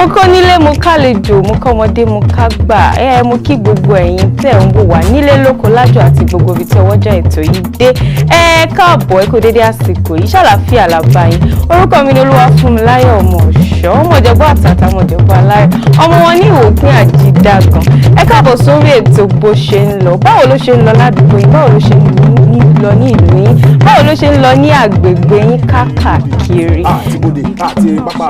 mo kọ́ nílé mo kálejò mo kọ́ ọmọdé mo kágbà mo kí gbogbo ẹ̀yin tẹ́ ń wò wá nílé lóko lájò àti gbogbo ibi tí ọwọ́jà ètò yìí dé káàbọ̀ ẹ kú dédé àsìkò yìí ṣàlàáfíà làbá yín orúkọ mi ni Olúwafúnmiláyọ̀ ọmọ Ọ̀ṣọ́ ọmọ Ìjẹ̀bú Àtàtà ọmọ Ìjẹ̀bú Aláyọ̀ ọmọ wọn ní Ìwòpin Àjídàgàn káàbọ̀ sórí ètò bó ṣe ń lọ báwo ló ṣe ń lọ ládùúgbò yín báwo ló ṣe ń lọ ní ìlú yín báwo ló ṣe ń lọ ní àgbègbè yín káàkiri. àti bòde àti pápá.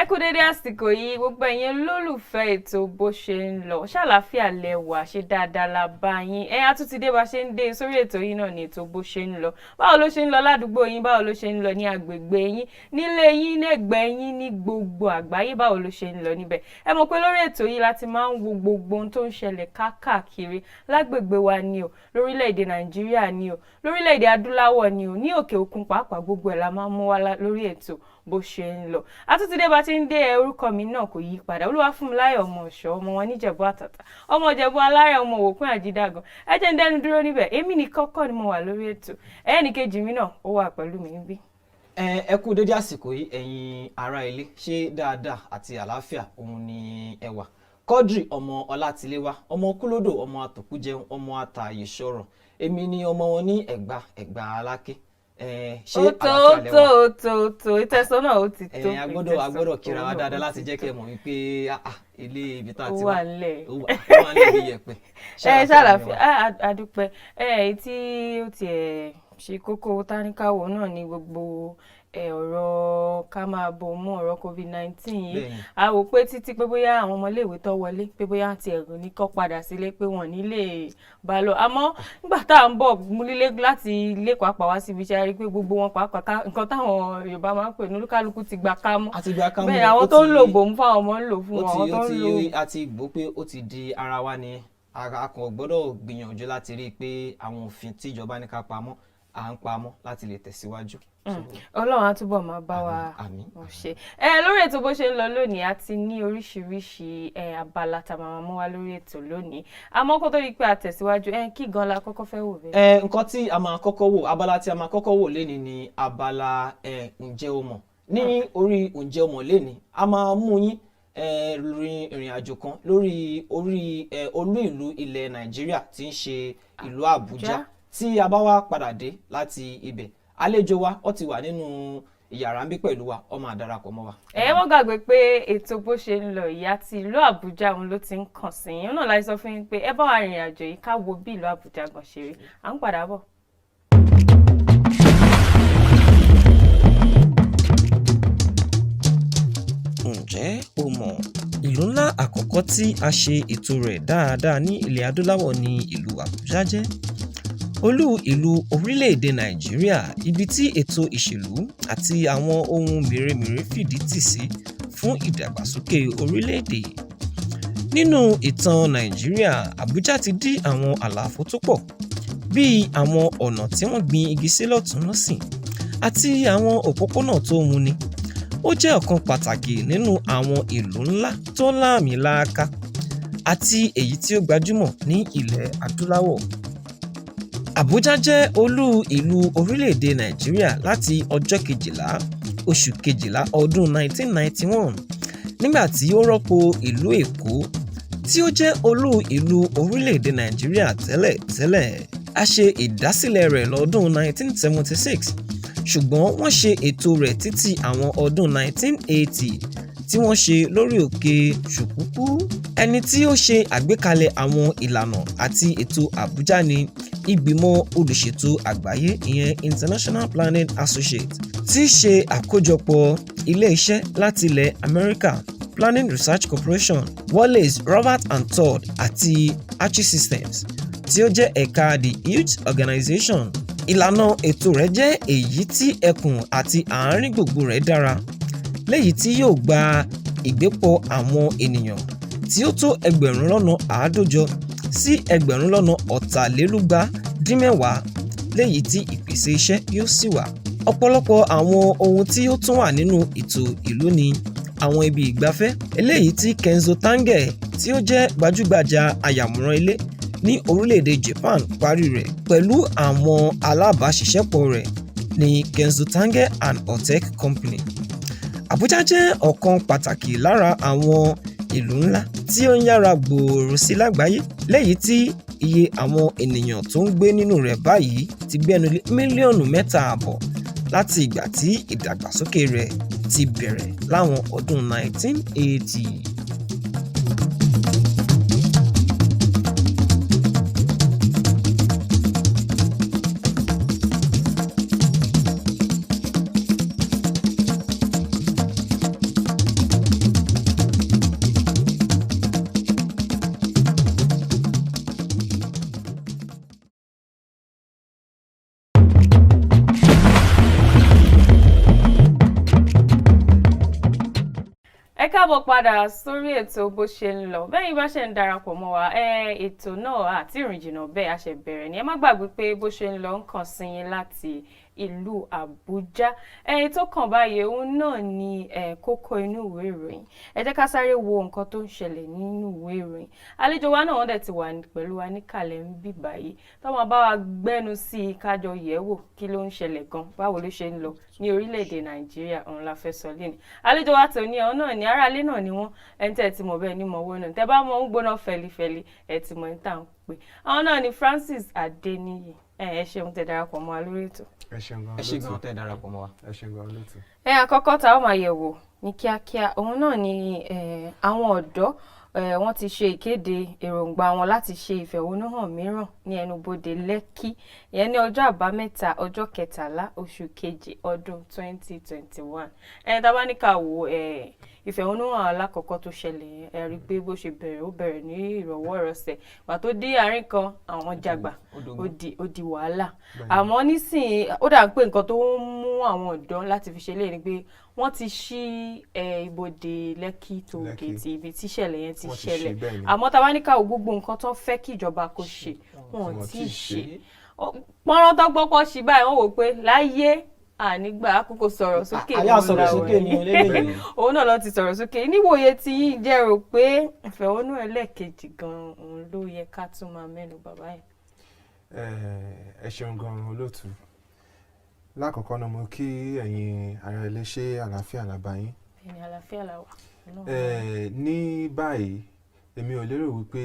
ẹ kú dédé àsìkò yìí gbogbo ẹ̀yin lólùfẹ́ ètò bó ṣe ń lọ ṣàlàáfíà lẹ́wà ṣe dáadáa la bá yín a tún ti dé bá ṣe ń dé sórí ètò yìí náà ní ètò bó ṣe ń lọ báwo ló ṣe ń lọ ládùúgbò yín báwo ló ṣe ń lọ ní agbègbè yín nílé yín lẹ́gbẹ̀ẹ́ yín ní gbogbo àgbáyé báwo ló ṣe ń lọ níbẹ̀ ẹ mọ̀ pé lórí ètò yìí láti máa ń wo gbogbo ohun tó ń ṣẹlẹ̀ káàkiri lágbègbè wa ni o lórílẹ̀‐èdè Nàìjíríà ni o lórílẹ̀‐èdè adúláwọ̀ ni o ní òkè òkun pàápàá gbogbo ẹ̀ la máa ń mú wá lórí ètò bó ṣe ń lọ àtúntìdé bá ti ń dé orúkọ mi náà kò yí padà Olúwafúnmiláyọ̀ ọmọ Ọ̀ṣọ́ ọmọ wọn níjẹ̀bú Àtàtà ọmọ Ìjẹ̀bú Aláyọ̀ ọmọ Ìwòpin Àjídàgàn ẹ jẹ́ ń dẹnu dúró níbẹ̀ èmi ní kọ́kọ́ ni mo wà lórí ètò ẹnì kejì mi náà ó wà pẹ̀lú mi níbí. ẹ kú dédé àsìkò yìí ẹ̀yin ará ilé ṣé dáadáa àti àlàáfíà òun ni ẹ wà Quadri ọmọ Ọlátiléwá ọmọ Kúlódò ọmọ Àtòkújẹun ọmọ Àtàyè Sọ̀rọ̀ èmi ni ọmọ wọn ní Ẹ̀gbá Aláké ṣé tó ìtẹ̀sọ́ náà ó ti tó. agbọ́dọ̀ kíra wa dáadáa láti jẹ́ kí ẹ mọ̀ wípé ilé ibi tá a ti wà nílẹ̀ ó wà níbi yẹ̀pẹ̀. ṣàlàáfíà àdúpẹ́ tí ó tiẹ̀ ṣe kókó táníkàwò náà ní gbogbo ọ̀rọ̀ ká máa bò mú ọ̀rọ̀ COVID-19 yìí a wò pé títí pé bóyá àwọn ọmọléèwé tó wọlé pé bóyá ti ẹ̀rù ní kó padà sílé pé wọ́n ní lè bá lọ àmọ́ nígbà tá à ń bọ̀ múlílé láti ilé pàápàá wá síbi iṣẹ́ rí pé gbogbo wọn pàápàá nǹkan táwọn Yorùbá máa ń pè ní olúkálùkù ti gbà ká mọ́ bẹ́ẹ̀ àwọn tó ń lò bòmú fáwọn ọmọ ń lò fún wọn tó ń lò. a ti gbọ́ pé ó ti di ara wa ni a kàn gbọ́dọ̀ gbìyànjú láti rí i pé àwọn òfin tí ìjọba ní ká pamọ́ à ń pamọ́ láti lè tẹ̀síwájú. Ọlọ́run á túbọ̀ máa bá wa ṣe. lórí ètò bó ṣe ń lọ lónìí a ti ní oríṣiríṣi abala tá a máa mú wá lórí ètò lónìí àmọ́ kó tó di pé a tẹ̀síwájú kí gan la kọ́kọ́ fẹ́ wò bẹ́ẹ̀. nǹkan tí a máa kọ́kọ́ wò abala tí a máa kọ́kọ́ wò lénìí ni abala ǹjẹ́ o mọ̀ ní orí ǹjẹ́ o mọ̀ lénìí a máa mú yín rin ìrìn àjò kan lórí olú ìlú ilẹ̀ Nàìjíríà tí ń ṣe ìlú Àbújá tí a bá wá padà dé láti ibẹ̀ àlejò wa ó ti wà nínú ìyàrá ń bí pẹ̀lú wa ó máa darapọ̀ mọ́ wa. wọ́n gbàgbé pé ètò bó ṣe ń lọ ìyá ti ìlú Àbújá òun ló ti ń kàn sí yín náà láì sọ fún yín pé ẹ bá wa rìnrìn àjò yìí ká wo bí ìlú Àbújá gan ṣe rí à ń padà bọ̀. Ǹjẹ́ o mọ̀ ìlú ńlá àkọ́kọ́ tí a ṣe ètò rẹ̀ dáadáa ní ilẹ̀ adúláwọ̀ ni ìlú Àbújá jẹ́ olú ìlú orílẹ̀-èdè Nàìjíríà ibi tí ètò ìṣèlú àti àwọn ohun mèremère fìdí tì sí fún ìdàgbàsókè orílẹ̀-èdè. Nínú ìtàn Nàìjíríà Àbújá ti dí àwọn àlàfo tó pọ̀ bíi àwọn ọ̀nà tí wọ́n gbin igi sí lọ́tùn lósì àti àwọn òpópónà tó wuni. Ó jẹ́ ọ̀kan pàtàkì nínú àwọn ìlú ńlá tó láàmìlaaka àti èyí tí ó gbajúmọ̀ ní ilẹ̀ adúláwọ̀. Àbújá jẹ́ olú ìlú orílẹ̀-èdè Nàìjíríà láti ọjọ́ 12 oṣù kejìlá ọdún 1991 nígbà tí ó rọ́pò ìlú Èkó tí ó jẹ́ olú ìlú orílẹ̀-èdè Nàìjíríà tẹ́lẹ̀. A ṣe ìdásílẹ̀ rẹ̀ lọ́dún 1976 ṣùgbọ́n wọ́n ṣe ètò rẹ̀ títí àwọn ọdún 1980 tí wọ́n ṣe lórí òkè Ṣùkúkú. Ẹni tí ó ṣe àgbékalẹ̀ àwọn ìlànà àti ètò Àbújá ni ìgbìmọ̀ olùṣètò àgbáyé ìyẹn International Planning Associate tí ṣe àkójọpọ̀ ilé-iṣẹ́ láti ilẹ̀ Amẹ́ríkà Planning Research Corporation Wallace Robert and Todd àti Archie Systems tí ó jẹ́ ẹ̀ka the Youth Organization. Ìlànà ètò rẹ̀ jẹ́ èyí tí ẹkùn àti àárín gbùngbùn rẹ̀ dára léyìí tí yóò gba ìgbépọ̀ àwọn ènìyàn tí ó tó 1,150 sí 1,150 léyìí tí ìpèsè iṣẹ́ yóò sì wà. ọ̀pọ̀lọpọ̀ àwọn ohun tí ó tún wà nínú ètò ìlú ni àwọn ibi ìgbafẹ́ eléyìí tí Kenzo Tange tí ó jẹ́ gbajúgbajà ayàwòrán ilé ní orílẹ̀-èdè Japan parí rẹ̀ pẹ̀lú àwọn alábàáṣiṣẹ́pọ̀ rẹ̀ ní Kenzo Tange and Hotech Company. Àbújá jẹ́ ọ̀kan pàtàkì lára àwọn ìlú ńlá tí ó ń yára gbòòrò sí lágbàáyé lẹ́yìn tí iye àwọn ènìyàn tó ń gbé nínú rẹ̀ báyìí ti gbẹ́nu lé mílíọ̀nù 3.5 láti ìgbà tí ìdàgbàsókè rẹ̀ ti bẹ̀rẹ̀ láwọn ọdún 1980. Ẹ káàbọ̀ padà sórí ètò bó ṣe ń lọ. Bẹ́yìn bá ṣe ń darapọ̀ mọ́ wa, ètò náà àti ìrìn jìnnà bẹ́ẹ̀ a ṣe bẹ̀rẹ̀ ni. Ẹ má gbàgbé pé bó ṣe ń lọ ń kàn sí yín láti ìlú Àbújá. Tó kàn báyìí òun náà ni kókó inú ìwé ìròyìn. Ẹ jẹ́ ká sáré wo nǹkan tó ń ṣẹlẹ̀ nínú ìwé ìròyìn. Àlejò wa náà wọ́n dẹ̀ ti wà pẹ̀lú wa níkàlẹ̀ ń bì báyìí. Tó máa bá wa gbẹ́nu sí i kájọ yẹ̀wò kí ló ń ṣẹlẹ̀ gan, báwo ló ṣe ń lọ ní orílẹ̀-èdè Nàìjíríà, òun la fẹ́ sọ lẹ́nu. Àlejò wa tòní ọ̀hún náà ni aráalé náà ni wọ́n, ẹni tẹ́ ti mọ̀ bẹ́ẹ̀ ni mọ̀ wọ́n náà. Tẹ́ bá mọ̀ ń gbóná fẹlifẹli, ẹ ti mọ̀ ní tà ń pè. Àwọn náà ni Francis Adeniyi. Ẹ ṣeun tẹ́ darapọ̀ mọ́ wa lórí ètò. ẹ ṣé gan tẹ́ darapọ̀ mọ́ wa. ẹ ṣé gan lótú. Àkọ́kọ́ tá a máa yẹ̀wò ní kíákíá òun náà ni àwọn ọ̀dọ́ wọ́n ti ṣe ìkéde èròǹgbà wọn láti ṣe ìfẹ̀hónúhàn mìíràn ní ẹnubodè Lẹ́kì ìyẹn ní ọjọ́ àbámẹ́ta ọjọ́ 13 oṣù kejì ọdún 2021. Tá bá ní ká wo ìfẹ̀hónúhàn alákọ̀ọ́kọ́ tó ṣẹlẹ̀ ẹ rí pé bó ṣe bẹ̀rẹ̀ ó bẹ̀rẹ̀ ní ìrọ̀wọ́ ìrọsẹ̀ wà tó dé àárín kan àwọn jàgbà ó di wàhálà. Àmọ́ nísìnyí ó dà pé nǹkan tó ń mú àwọn ọ̀dọ́ láti fi ṣe léyìn ni pé wọ́n ti ṣí ibodè Lẹ́kì tó gèètì ibi tíṣẹ̀lẹ̀ yẹn ti ṣẹlẹ̀. Àmọ́ tá bá ní ká wo gbogbo nǹkan tó fẹ́ kí ìjọba kó ṣe wọn ò tí ì ṣe. Pọ́nrán tó gbọ́pọ̀ sí báyìí wọ́n wò pé láyé ànígbà àkókò sọ̀rọ̀ sókè àyà sọ̀rọ̀ sókè ní eléyìí. Òun náà ló ti sọ̀rọ̀ sókè. Níwòye tí yín jẹ́ rò pé ìfẹ̀hónú ẹlẹ́ẹ̀kejì gan-an òun ló yẹ ká tún máa mẹ́nu bàbá yẹn. Ẹ ṣeun gan olóòtú. Lákọ̀ọ́kọ́ náà mo kí ẹ̀yin ará ilé ṣe àlàáfíà làbá yín. Ẹni àlàáfíà là wà. Ní báyìí èmi ò lérò wípé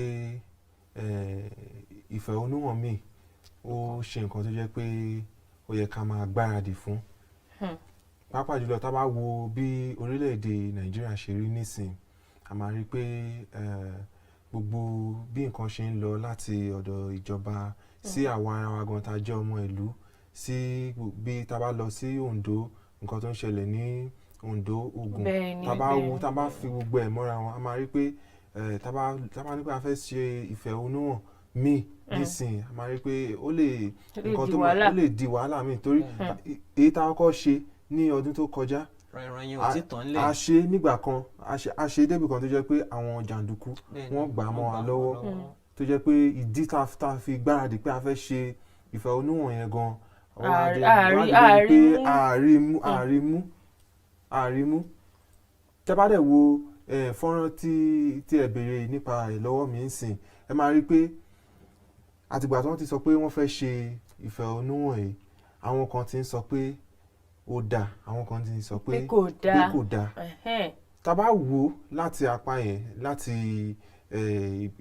ìfẹ̀hónúhàn mi ó ṣe nǹkan tó jẹ́ pé ó yẹ ká máa gbáradì fún. Pàápàá jùlọ tá bá wo bí orílẹ̀-èdè Nàìjíríà ṣe rí nísìn a máa rí pé gbogbo bí nǹkan ṣe ń lọ láti ọ̀dọ̀ ìjọba sí àwa ara wa gan tá jẹ́ ọmọ ìlú sí bí tá bá lọ sí Ondo nǹkan tó ń ṣẹlẹ̀ ní Ondo Ògùn tá bá fi gbogbo ẹ̀ mọ́ra wọn a máa rí pé tá bá ní pé a fẹ́ ṣe ìfẹ̀hónúhàn míì nísìn a máa rí pé ó lè nǹkan tó ó lè di wàhálà míì torí èyí tá a kọ́kọ́ ṣe ní ọdún tó kọjá a ṣe nígbà kan a ṣe débì kan tó jẹ́ pé àwọn jàǹdùkú wọ́n gbà mọ́ wa lọ́wọ́ tó jẹ́ pé ìdí tá a fi gbáradì pé a fẹ́ ṣe ìfẹ̀hónúhàn yẹn gan àrímú tẹ́ bá dẹ̀ wo fọ́nrán tí ẹ béèrè nípa ẹ̀ lọ́wọ́ mi ń sìn ẹ máa rí pé àtìgbà tí wọ́n ti sọ pé wọ́n fẹ́ ṣe ìfẹ̀hónúhàn yìí àwọn kan ti ń sọ pé ó dáa àwọn kan ti ń sọ pé kò dáa tá bá wò láti apá yẹn láti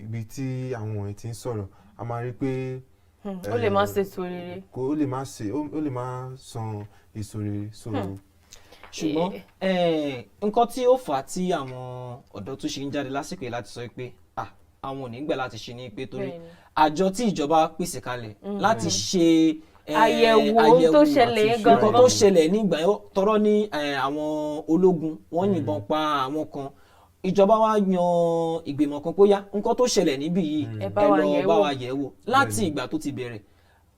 ibi tí àwọn ẹ̀ ti ń sọ̀rọ̀ a máa rí pé ó lè má ṣe èso rere ó lè má san èso rere ṣùgbọ́n nǹkan tí ó fà á tí àwọn ọ̀dọ́ tó ṣe ń jáde lásìkò yìí láti sọ pé àwọn ò ní gbà láti ṣe ní pé torí àjọ tí ìjọba pèsè kalẹ̀ láti ṣe àyẹ̀wò tó ṣẹlẹ̀ yẹn nǹkan tó ṣẹlẹ̀ nígbà yẹn tọrọ ní àwọn ológun wọ́n yìnbọn pa àwọn kan ìjọba wa yan ìgbìmọ̀ kan pé yá nǹkan tó ṣẹlẹ̀ níbí yìí ẹ lọ bá wa yẹ̀ wò láti ìgbà tó ti bẹ̀rẹ̀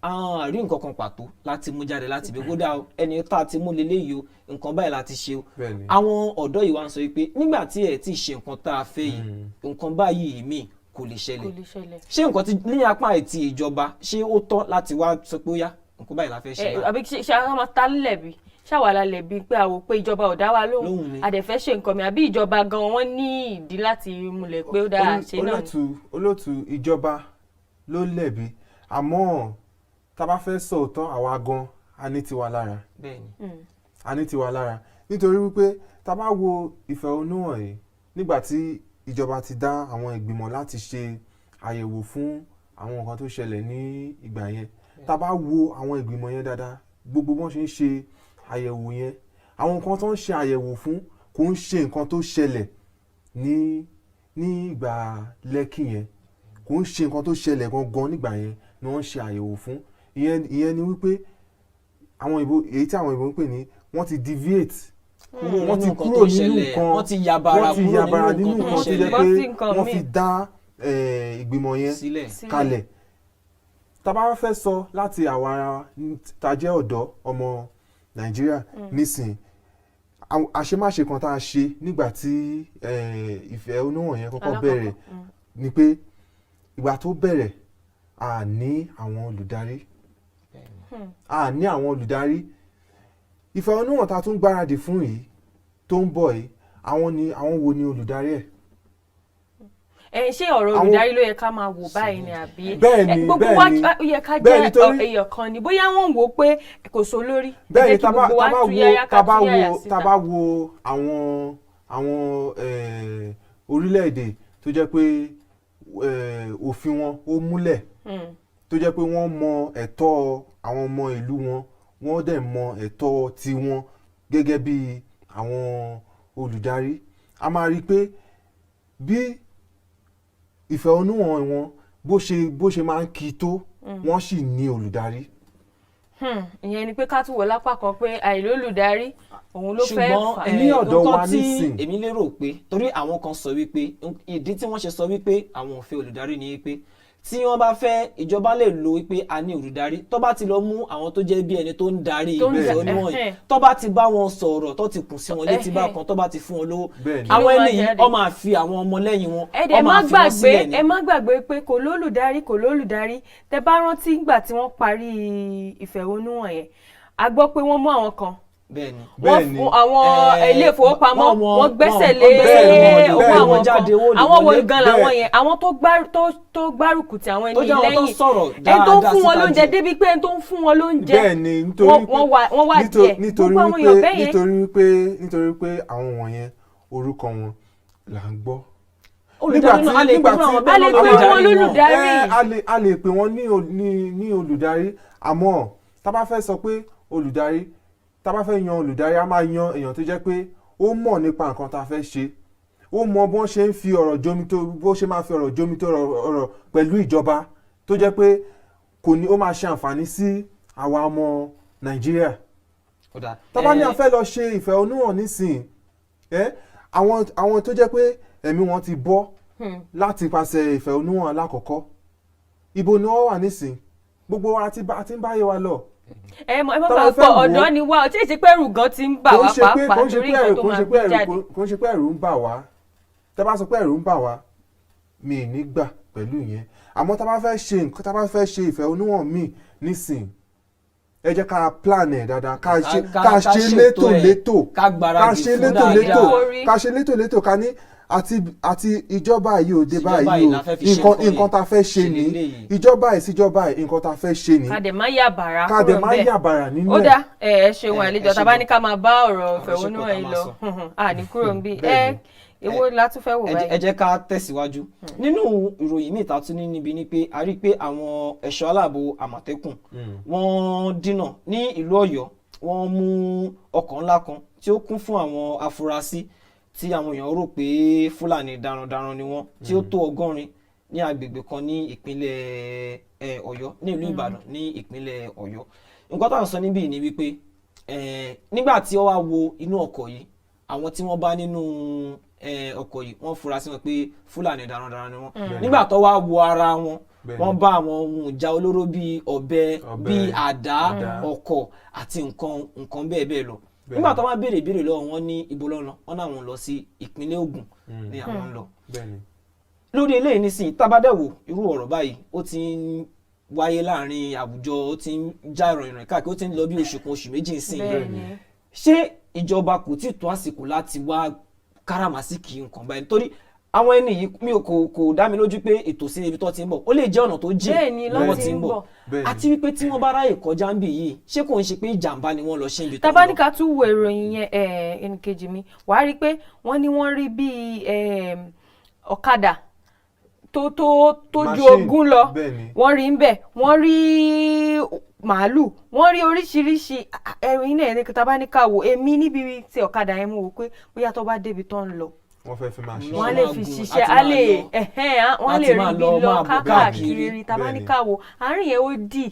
àrí nǹkan kan pàtó láti mú jáde láti bí kódà ẹni tá a ti mú leléyìí o nǹkan báyìí láti ṣe o àwọn ọ̀dọ́ yìí wá ń sọ wípé nígbà tí ẹ ti ṣe nǹkan tá a fẹ́ yìí nǹkan báyìí míì kò lè ṣẹlẹ̀ ṣé nǹkan tí ní apá ẹ̀ ti ìjọba ṣé ó tọ́ láti wá sọ pé ó yá kó báyìí la fẹ́ ṣe báyìí. àbí ṣe àwọn máa ta lẹ́bi ṣàwàlà lẹ́bi pé àwò pé ìjọba ò dá wa lóhùn àdẹ̀fẹ́ ṣe nǹkan mi àbí ìjọba gan wọ́n ní ìdí láti múlẹ̀ pé ó dáa ṣe náà ni. olóòtú ìjọba ló lẹ́bi àmọ́ tá a bá fẹ́ sọ̀tọ̀ àwa gan a ní tiwa lára. bẹ́ẹ̀ni. a ní tiwa lára nítorí wípé tá a bá wo ìfẹ̀hónúhàn yìí nígbà tí ìjọba ti dá àwọn ìgbìmọ̀ láti ṣe àyẹ̀wò fún àwọn nǹkan tó ṣẹlẹ̀ ní ìgbà yẹn tá a bá wo àwọn ìgbìmọ̀ yẹn dáadáa gbogbo bọ́n ṣe ń ṣe àyẹ̀wò yẹn àwọn nǹkan tó ń ṣe àyẹ̀wò fún kò ń ṣe nǹkan tó ṣẹlẹ̀ ní ìgbà Lẹ́kì yẹn kò ń ṣe nǹkan tó ṣẹlẹ̀ gangan nígbà yẹn ni wọ́n ń ṣe àyẹ̀wò fún ìyẹn ni wípé àwọn ìbò èyí tí àwọn ìbò ń pè ní wọ́n ti deviate wọ́n ti kúrò nínú nǹkan wọ́n ti yabara nínú nǹkan tó jẹ́ pé wọ́n fi dá ìgbìmọ̀ yẹn kalẹ̀ tá bá fẹ́ sọ láti àwa tá jẹ́ ọ̀dọ́ ọmọ Nàìjíríà nísìn àṣemáṣe kan tá a ṣe nígbà tí ìfẹ̀hónúhàn yẹn kọ́kọ́ bẹ̀rẹ̀ ni pé ìgbà tó bẹ̀rẹ̀ a ní àwọn olùdarí ìfẹ̀hónúhàn tá a tún gbáradì fún yìí tó ń bọ̀ yìí àwọn wo ni olùdarí ẹ̀. Ṣé ọ̀rọ̀ olùdarí ló yẹ ká máa wò báyìí ni àbí gbogbo wa yẹ ká jẹ́ èèyàn kan ni bóyá wọ́n wò ó pé kò so lórí. bẹ́ẹ̀ni tá bá wo àwọn orílẹ̀-èdè tó jẹ́ pé òfin wọn ó múlẹ̀ tó jẹ́ pé wọ́n mọ ẹ̀tọ́ àwọn ọmọ ìlú wọn wọ́n dẹ̀ mọ ẹ̀tọ́ tiwọn gẹ́gẹ́ bí àwọn olùdarí a máa rí i pé bí ìfẹ̀hónúhàn wọn bó ṣe máa ń kí tó wọ́n sì ní olùdarí. ìyẹn ni pé ká tún wò lápá kan pé àìlólùdarí òun ló fẹ́ fà á. ní ọ̀dọ̀ wa nísìn èmi lérò pé torí àwọn kan sọ wípé ìdí tí wọ́n ṣe sọ wípé àwọn ò fẹ́ olùdarí ni wípé tí wọ́n bá fẹ́ ìjọba lè lo wípé a ní olùdarí tó bá ti lọ mú àwọn tó jẹ́ bí ẹni tó ń darí ìfẹ̀hónúhàn yìí tó bá ti bá wọn sọ̀rọ̀ tó ti kùn sí wọn létí bákan tó bá ti fún wọn lówó àwọn eléyìí ó máa fi àwọn ọmọlẹ́yìn wọn ó máa fi wọn sílẹ̀ ni. ẹ má gbàgbé pé kò lólùdarí tẹ bá rántí ìgbà tí wọ́n parí ìfẹ̀hónúhàn yẹn a gbọ́ pé wọ́n mú àwọn kan bẹ́ẹ̀ni fún àwọn ilé ìfowópamọ́ wọ́n gbẹ́sẹ̀ lé owó àwọn kan àwọn wo gan làwọn yẹn àwọn tó gbárùkù tí àwọn ẹni lẹ́yìn ẹni tó ń fún wọn lóúnjẹ débi pé ẹni tó ń fún wọn lóúnjẹ wọ́n wá díẹ̀ gbogbo àwọn èèyàn bẹ́ẹ̀ yẹn. nítorí pé àwọn wọ̀nyẹn orúkọ wọn là ń gbọ́. a lè pè wọ́n ní olùdarí àmọ́ tá bá fẹ́ sọ pé olùdarí tá bá fẹ́ yan olùdarí a máa yan èèyàn tó jẹ́ pé ó mọ̀ nípa nǹkan tá a fẹ́ ṣe ó mọ bọ́n ṣe ń fi ọ̀rọ̀ jómitó bó ṣe máa fi ọ̀rọ̀ jómitó ọ̀rọ̀ pẹ̀lú ìjọba tó jẹ́ pé ó máa ṣe àǹfààní sí àwa ọmọ Nàìjíríà. tá bá ní a fẹ́ lọ ṣe ìfẹ̀hónúhàn nísìn àwọn tó jẹ́ pé ẹ̀mí wọn ti bọ́ láti pàṣẹ ìfẹ̀hónúhàn alákọ̀ọ́kọ́ ibo ni wọ́n wà nísìn gbogbo wa ti ń báyé wa lọ. ẹ má bàa pọ ọ̀dọ́ ni wá ọtí èsì pé ẹ̀rù gan ti ń bà wá pàápàá torí nǹkan tó máa gbé jáde. kò ń ṣe pé ẹ̀rù ń bà wá tẹ́ bá sọ pé ẹ̀rù ń bà wá mi ì ní gbà pẹ̀lú ìyẹn àmọ́ tá bá fẹ́ ṣe ìfẹ̀hónúhàn míì nísìn ẹ jẹ́ ká plan ẹ̀ dáadáa ká ṣe létò ká ní àti ìjọba yìí ò dé báyìí o nǹkan tá a fẹ́ ṣe ní ìjọba ìsíjọba nǹkan tá a fẹ́ ṣe ní. kàdé má yàbàrà nínú ẹ̀. ó dá ṣeun àlejò tá a bá ní ká máa bá ọ̀rọ̀ ìfẹ̀hónúhàn yìí lọ àní kúrò ń bí èwo la tún fẹ́ wò báyìí. ẹ jẹ́ ká tẹ̀síwájú nínú ìròyìn míì tá a tún ní níbi ni pé a rí i pé àwọn ẹ̀ṣọ́ aláàbò àmọ̀tẹ́kùn wọ́n dínà ní ìlú Ọ̀yọ́ wọ́n mú ọkọ̀ ńlá kan tí ó kún fún àwọn afurasí tí àwọn èèyàn rò pé Fúlàní darandaran ni wọ́n tí ó tó 100 ní agbègbè kan ní ìpínlẹ̀ Ọ̀yọ́ ní ìlú Ìbàdàn ní ìpínlẹ̀ Ọ̀yọ́. nǹkan tá à ń sọ níbí ni wípé nígbà tí ó wá wo inú ọkọ̀ yìí àwọn tí wọ́n bá nínú ọkọ̀ yìí wọ́n fura sí wọn pé Fúlàní darandaran ni wọ́n nígbà tó wá wo ara wọn wọ́n bá àwọn ohun ìjà olóró bíi ọ̀bẹ bíi àdá ọkọ̀ àti nǹkan bẹ́ẹ̀ lọ. nígbà tó máa béèrè lọ́wọ́ wọn ní ibo lọ́nà wọn náà wọn lọ sí ìpínlẹ̀ Ògùn ní àwọn ń lọ. lórí eléyìí nísìnyí tábàdẹ̀wò irú ọ̀rọ̀ báyìí ó ti ń wáyé láàrin àwùjọ ó ti ń já ìròyìn káàkiri ó ti ń lọ bí oṣù kan oṣù méjì sìn ṣé ìjọba kò tí tó àsìkò láti wá káràmásìkì nǹkan báyìí torí àwọn ẹni yìí mi kò dá mi lójú pé ìtòsí ibi tó ti ń bọ̀ ó lè jẹ́ ọ̀nà tó jìn lọ́wọ́ ti ń bọ̀ àti wípé tí wọ́n bá ráyè kọjá ń bì yìí ṣé kò ń ṣe pé ìjàmbá ni wọ́n lọ ṣe ibi tó ń bọ̀. tabaníkà tún wo ìròyìn yẹn ẹnìkejì mi wàá rí i pé wọ́n ní wọ́n rí bíi ọ̀kadà tó ju ogún lọ wọ́n rí ń bẹ̀ wọ́n rí màálù wọ́n rí oríṣiríṣi ẹ̀rín náà ní tabaníkà wò èmi níbi tí ọ̀kadà yẹn mú wò pé bóyá tó bá débi tó ń lọ wọ́n fẹ́ fi máa ṣiṣẹ́. wọ́n lè fi ṣiṣẹ́ wọ́n lè rí bí lọ káàkiri tabaníkàwò àárín yẹn ó dì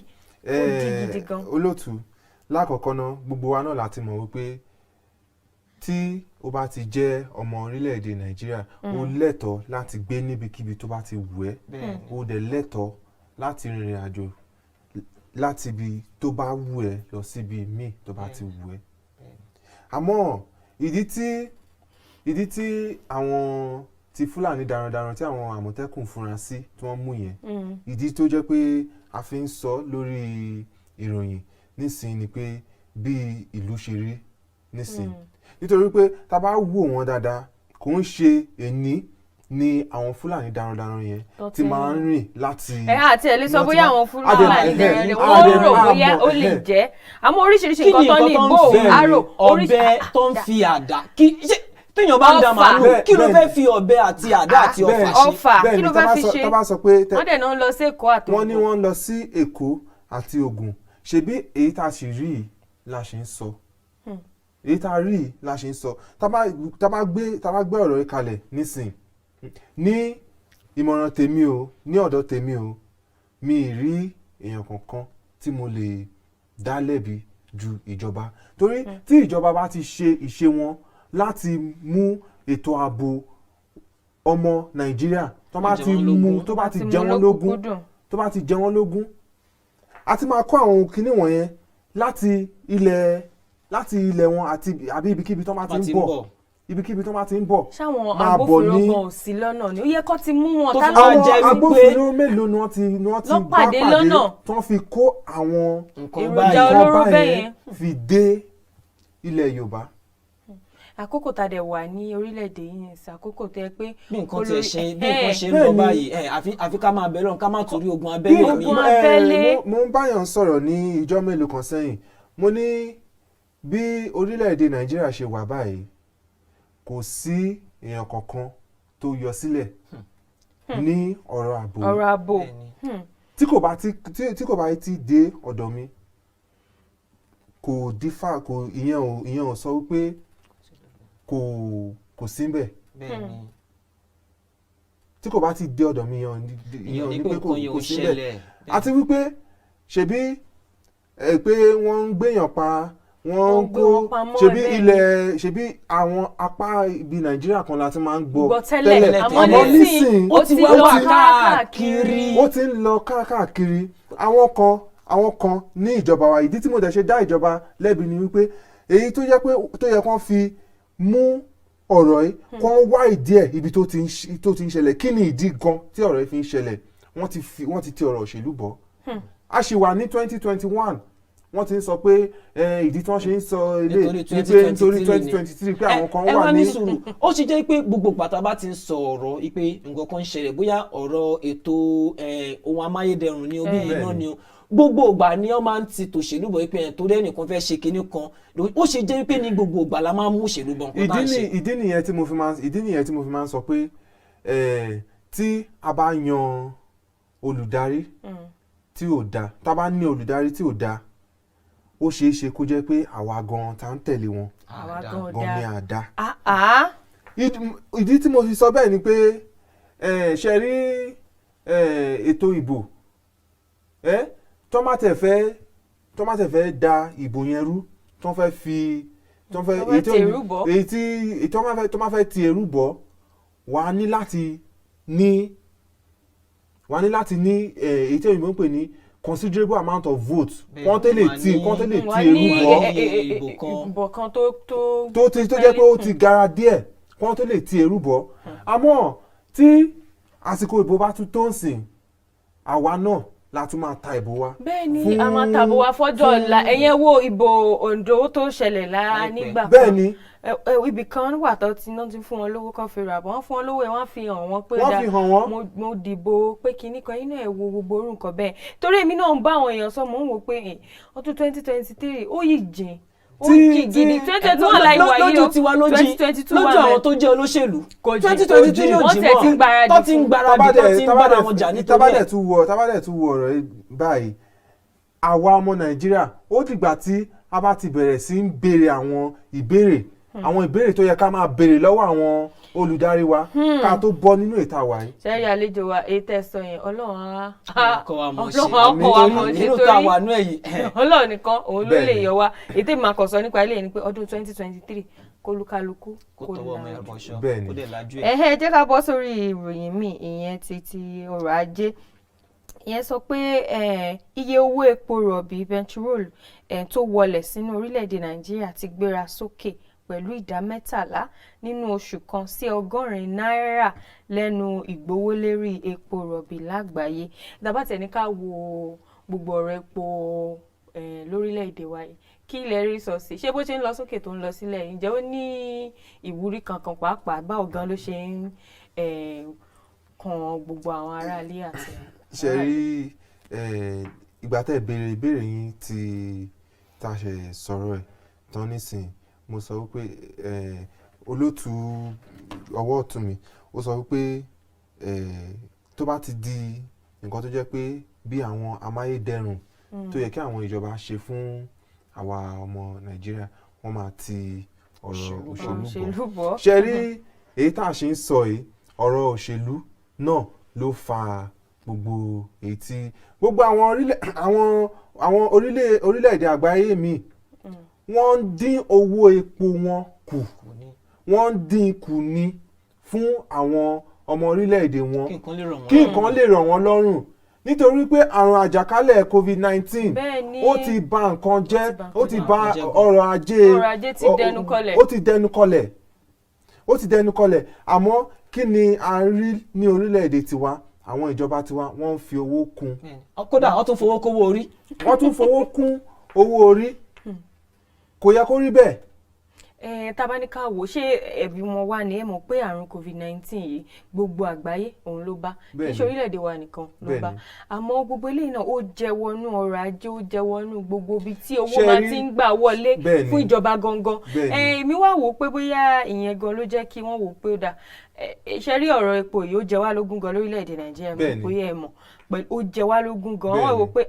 gidi gan. olóòtú lákọ̀ọ́kọ́ náà gbogbo wa náà láti mọ̀ wípé tí o bá ti jẹ́ ọmọ orílẹ̀-èdè nàìjíríà o lẹ́tọ̀ọ́ láti gbé níbikíbi tó bá ti wù ẹ́ o dẹ̀ lẹ́tọ̀ọ́ láti rìnrìn àjò láti ibi tó bá wù ẹ́ lọ síbi míì tó bá ti wù ẹ́. àmọ́ ìdí tí àwọn ti fúlàní darandaran tí àwọn àmọ̀tẹ́kùn fúnra sí tí wọ́n mú yẹn ìdí tó jẹ́ pé a fi ń sọ lórí ìròyìn nísìnyí ni pé bí ìlú ṣe rí nísìnyí nítorí pé tá a bá wò wọ́n dáadáa kò ń ṣe èní ni àwọn fúlàní darandaran yẹn ti máa ń rìn láti. àti ẹ̀ lè sọ bóyá àwọn fúlàní darandaran wọ́n rò bóyá ó lè jẹ́ àmọ́ oríṣiríṣi nǹkan tó ní ìbò àrò ọ̀bẹ tó ń fi àdá téèyàn bá ń da màálù kí ló fẹ́ fi ọ̀bẹ àti àdá àti ọfà kí ló fẹ́ fi ṣe wọ́n dẹ̀ náà ń lọ sí Èkó àti Ògùn. wọ́n ní wọ́n ń lọ sí Èkó àti Ògùn ṣebí èyí tá a sì rí la ṣe ń sọ èyí tá a rí la ṣe ń sọ tá bá gbé ọ̀rọ̀ yìí kalẹ̀ nísìn ní ìmọ̀ràn tèmi o ní ọ̀dọ̀ tèmi o mi ì rí èèyàn kankan tí mo lè dá lẹ́bi ju ìjọba torí tí ìjọba bá ti ṣe ìṣe wọn láti mú ètò ààbò ọmọ nàìjíríà tó bá ti jẹ wọ́n lógún àti máa kó àwọn kinní wọ̀nyẹn láti ilẹ̀ wọn àbí ibikíbi tó bá ti ń bọ̀ ibikíbi tó bá ti ń bọ̀ ṣáwọn agbófinró gan ò sí lọ́nà ni ó yẹ kó ti mú wọn tá ló ń jẹ́ wípé agbófinró mélòó ni wọ́n ti bá pàdé tó fi kó àwọn èròjà olóró bẹ́yẹn fi dé ilẹ̀ yorùbá. àkókò tá a dẹ̀ wà ní orílẹ̀-èdè yìí sí àkókò tó yẹ pé bí nǹkan ṣe ń lọ báyìí àfi ká máa bẹ̀rẹ̀ ká má torí ogun abẹ́lé mi. mo ń báyàn sọ̀rọ̀ ní ìjọ́ mélòó kan sẹ́yìn mo ní bí orílẹ̀-èdè nàìjíríà ṣe wà báyìí kò sí èèyàn kankan tó yọ sílẹ̀ ní ọ̀rọ̀ ààbò tí kò bá ti dé ọ̀dọ̀ mi kò dífà ìyẹn ò sọ wípé kò sí ńbẹ̀ tí kò bá ti dé ọ̀dọ̀ mi ìyẹn ò ní pé kò sí ńbẹ̀ àti wípé ṣebí pé wọ́n ń gbéyàn pa wọ́n kó ṣebí àwọn apá ibi nàìjíríà kan láti máa ń gbọ́ tẹ́lẹ̀ àmọ́ nísìn ó ti lọ káàkiri ó ti ń lọ káàkiri àwọn kan ní ìjọba wa ìdí tí mo dẹ̀ ṣe dá ìjọba lẹ́bi ni wípé èyí tó yẹ kán fi mú ọ̀rọ̀ yìí kán wá ìdí ẹ̀ ibi tó ti ń ṣẹlẹ̀ kí ni ìdí gan tí ọ̀rọ̀ yìí fi ń ṣẹlẹ̀ wọ́n ti ọ̀rọ̀ òṣèlú bọ̀ a ṣì wà ní 2021 wọ́n ti ń sọ pé ìdí tí wọ́n ṣe ń sọ ilé nítorí 2023 pé àwọn kan wà ní. ó ṣe jẹ́ pé gbogbo pàtàkì bá ti ń sọ ọ̀rọ̀ pé nǹkan kan ń ṣẹlẹ̀ bóyá ọ̀rọ̀ ètò ohun amáyédẹrùn ni bí iná ni o gbogbo ìgbà ni wọ́n máa ń ti tòṣèlú bọ̀ pé torí ẹnìkan fẹ́ ṣe kinní kan ó ṣe jẹ́ pé ní gbogbo ìgbà la máa ń mú òṣèlú bọ̀ nǹkan tá à ń ṣe. ìdí nìyẹn tí mo fi máa ń sọ pé tí a bá yan olùdarí tí ò dáa tá a bá ní olùdarí tí ò dáa ó ṣeé ṣe kó jẹ́ pé àwa gan tá ń tẹ̀lé wọn gan ni àdá. ìdí tí mo fi sọ bẹ́ẹ̀ ni pé ṣe rí ètò ìbò tó má tẹ̀ fẹ́ da ìbò yẹn rú tó fẹ́ fi tó má fẹ́ ti ẹrú bọ̀ wà á ní láti ní èyí tí òyìnbó ń pè ní considerable amount of votes wọ́n tẹ́lẹ̀ tí ẹrú bọ̀ kan tó jẹ́ pé ó ti gara díẹ̀ wọ́n tẹ́lẹ̀ tí ẹrú bọ̀ àmọ́ tí àsìkò ìbò bá tún tó ń sìn àwa náà la tún máa ta ìbò wa. bẹ́ẹ̀ ni a máa tàbò wa fọ́jọ́ ọ̀la ẹ̀yẹn wo ìbò Ondo tó ṣẹlẹ̀ nígbà kan. bẹ́ẹ̀ ni ibì kan wà tó ti náà ti fún wọn lówó kan fi rà bọ́ wọ́n fún wọn lówó ẹ̀ wọ́n fi hàn wọ́n pé wọ́n fi hàn wọ́n. mo dìbò pé kinní kan inú ẹ̀ wo gbogbo orú nǹkan bẹ́ẹ̀ torí èmi náà ń bá àwọn èèyàn sọ mò ń wò pé ọdún 2023 ó yìí jìn ó jìn gidi 2021 láì wáyé o lójú tiwa lójú 2022 lójú àwọn tó jẹ́ olóṣèlú 2023 yóò wọ́n jìn tẹ̀ ti ń gbáradì tó ti ń gbáradì tó ti ń bára wọn jà nítorí tábàdẹ̀ tún wọ ọ̀rọ̀ báyìí àwa ọmọ Nàìjíríà ó dìgbà tí a bá ti bẹ̀rẹ̀ sí ń béèrè àwọn ìbéèrè tó yẹ ká máa béèrè lọ́wọ́ àwọn olùdarí wa ká tó bọ́ nínú ìta wa yìí. sẹ́rí àlejò wa èyí tẹ̀sán yẹn Ọlọ́run á kọ́ wa mọ̀ ṣe torí Ọlọ́run nìkan òun ló lè yọ wa èyí tèmi máa kàn sọ nípa ilé yìí ni pé ọdún 2023 kólúkálukú kó tọwọ́ ọmọ ẹ̀rọ ṣọ́ bẹ́ẹ̀ kó ni dẹ̀ lajú ẹ̀. jẹ́ ká bọ́ sórí ìròyìn míì ìyẹn ti ọrọ̀ ajé ìyẹn sọ pé iye owó epo rọ̀bì bẹntiróòlù tó wọlẹ̀ sínú orílẹ̀-èdè Nàìjíríà ti gbéra sókè pẹ̀lú ìdá 13 nínú oṣù kan sí $100 lẹ́nu ìgbówólérí epo rọ̀bì lágbàáyé. ìdábàtẹ̀ ní ká wo gbogbo ọ̀rọ̀ epo lórílẹ̀-èdè wa yìí kí ilẹ̀ rí sọ sí ṣé bó ṣe ń lọ sókè tó ń lọ sílẹ̀ ǹjẹ́ ó ní ìwúrí kankan pàápàá báwo gan ló ṣe ń kan gbogbo àwọn aráalé àti ṣe rí ìgbà tẹ́ béèrè ìbéèrè yín tí tá a ṣe sọ̀rọ̀ ẹ̀ tán nísìnyí mo sọ wípé olóòtú ọwọ́ ọ̀tún mi ó sọ wípé tó bá ti di nǹkan tó jẹ́ pé bí àwọn amáyédẹrùn tó yẹ kí àwọn ìjọba ṣe fún àwa ọmọ Nàìjíríà wọ́n máa ti ọ̀rọ̀ òṣèlú bọ̀ ṣe rí èyí tá a ṣe ń sọ yìí ọ̀rọ̀ òṣèlú náà ló fa gbogbo èyí tí gbogbo àwọn orílẹ̀-èdè àgbáyé míì wọ́n ń dín owó epo wọn kù wọ́n ń dín kù ní fún àwọn ọmọ orílẹ̀-èdè wọn kí nǹkan lè rọ̀ wọ́n lọ́rùn nítorí pé àrùn àjàkálẹ̀ COVID-19 ó ti bà nǹkan jẹ́ ó ti bà ọrọ̀ ajé ó ti dẹnu kọlẹ̀ àmọ́ kí ni a rí ní orílẹ̀-èdè tiwa àwọn ìjọba tiwa wọ́n ń fi owó kún kódà wọ́n tún fowó kówó orí wọ́n tún fowó kún owó orí kò yẹ kó rí bẹ́ẹ̀. tabaníkà wò ṣé ẹ̀bí wọn wà ní ẹ mọ̀ pé àrùn COVID-19 yìí gbogbo àgbáyé òun ló bá níṣẹ́ orílẹ̀-èdè wa nìkan ló bá àmọ́ gbogbo eléyìí náà ó jẹ wọnú ọrọ̀ ajé ó jẹ wọnú gbogbo ibi tí owó máa ti ń gbà wọlé fún ìjọba gangan èmi wá wò pé bóyá ìyẹn gan ló jẹ́ kí wọ́n wò pé ó dáa ṣe rí ọ̀rọ̀ epo yìí ó jẹ wá lógún gan lórílẹ̀-èdè Nàìjíríà mọ̀ bóyá ẹ mọ̀ pẹ̀lú ó jẹ wá lógún gan wọ́n wò pé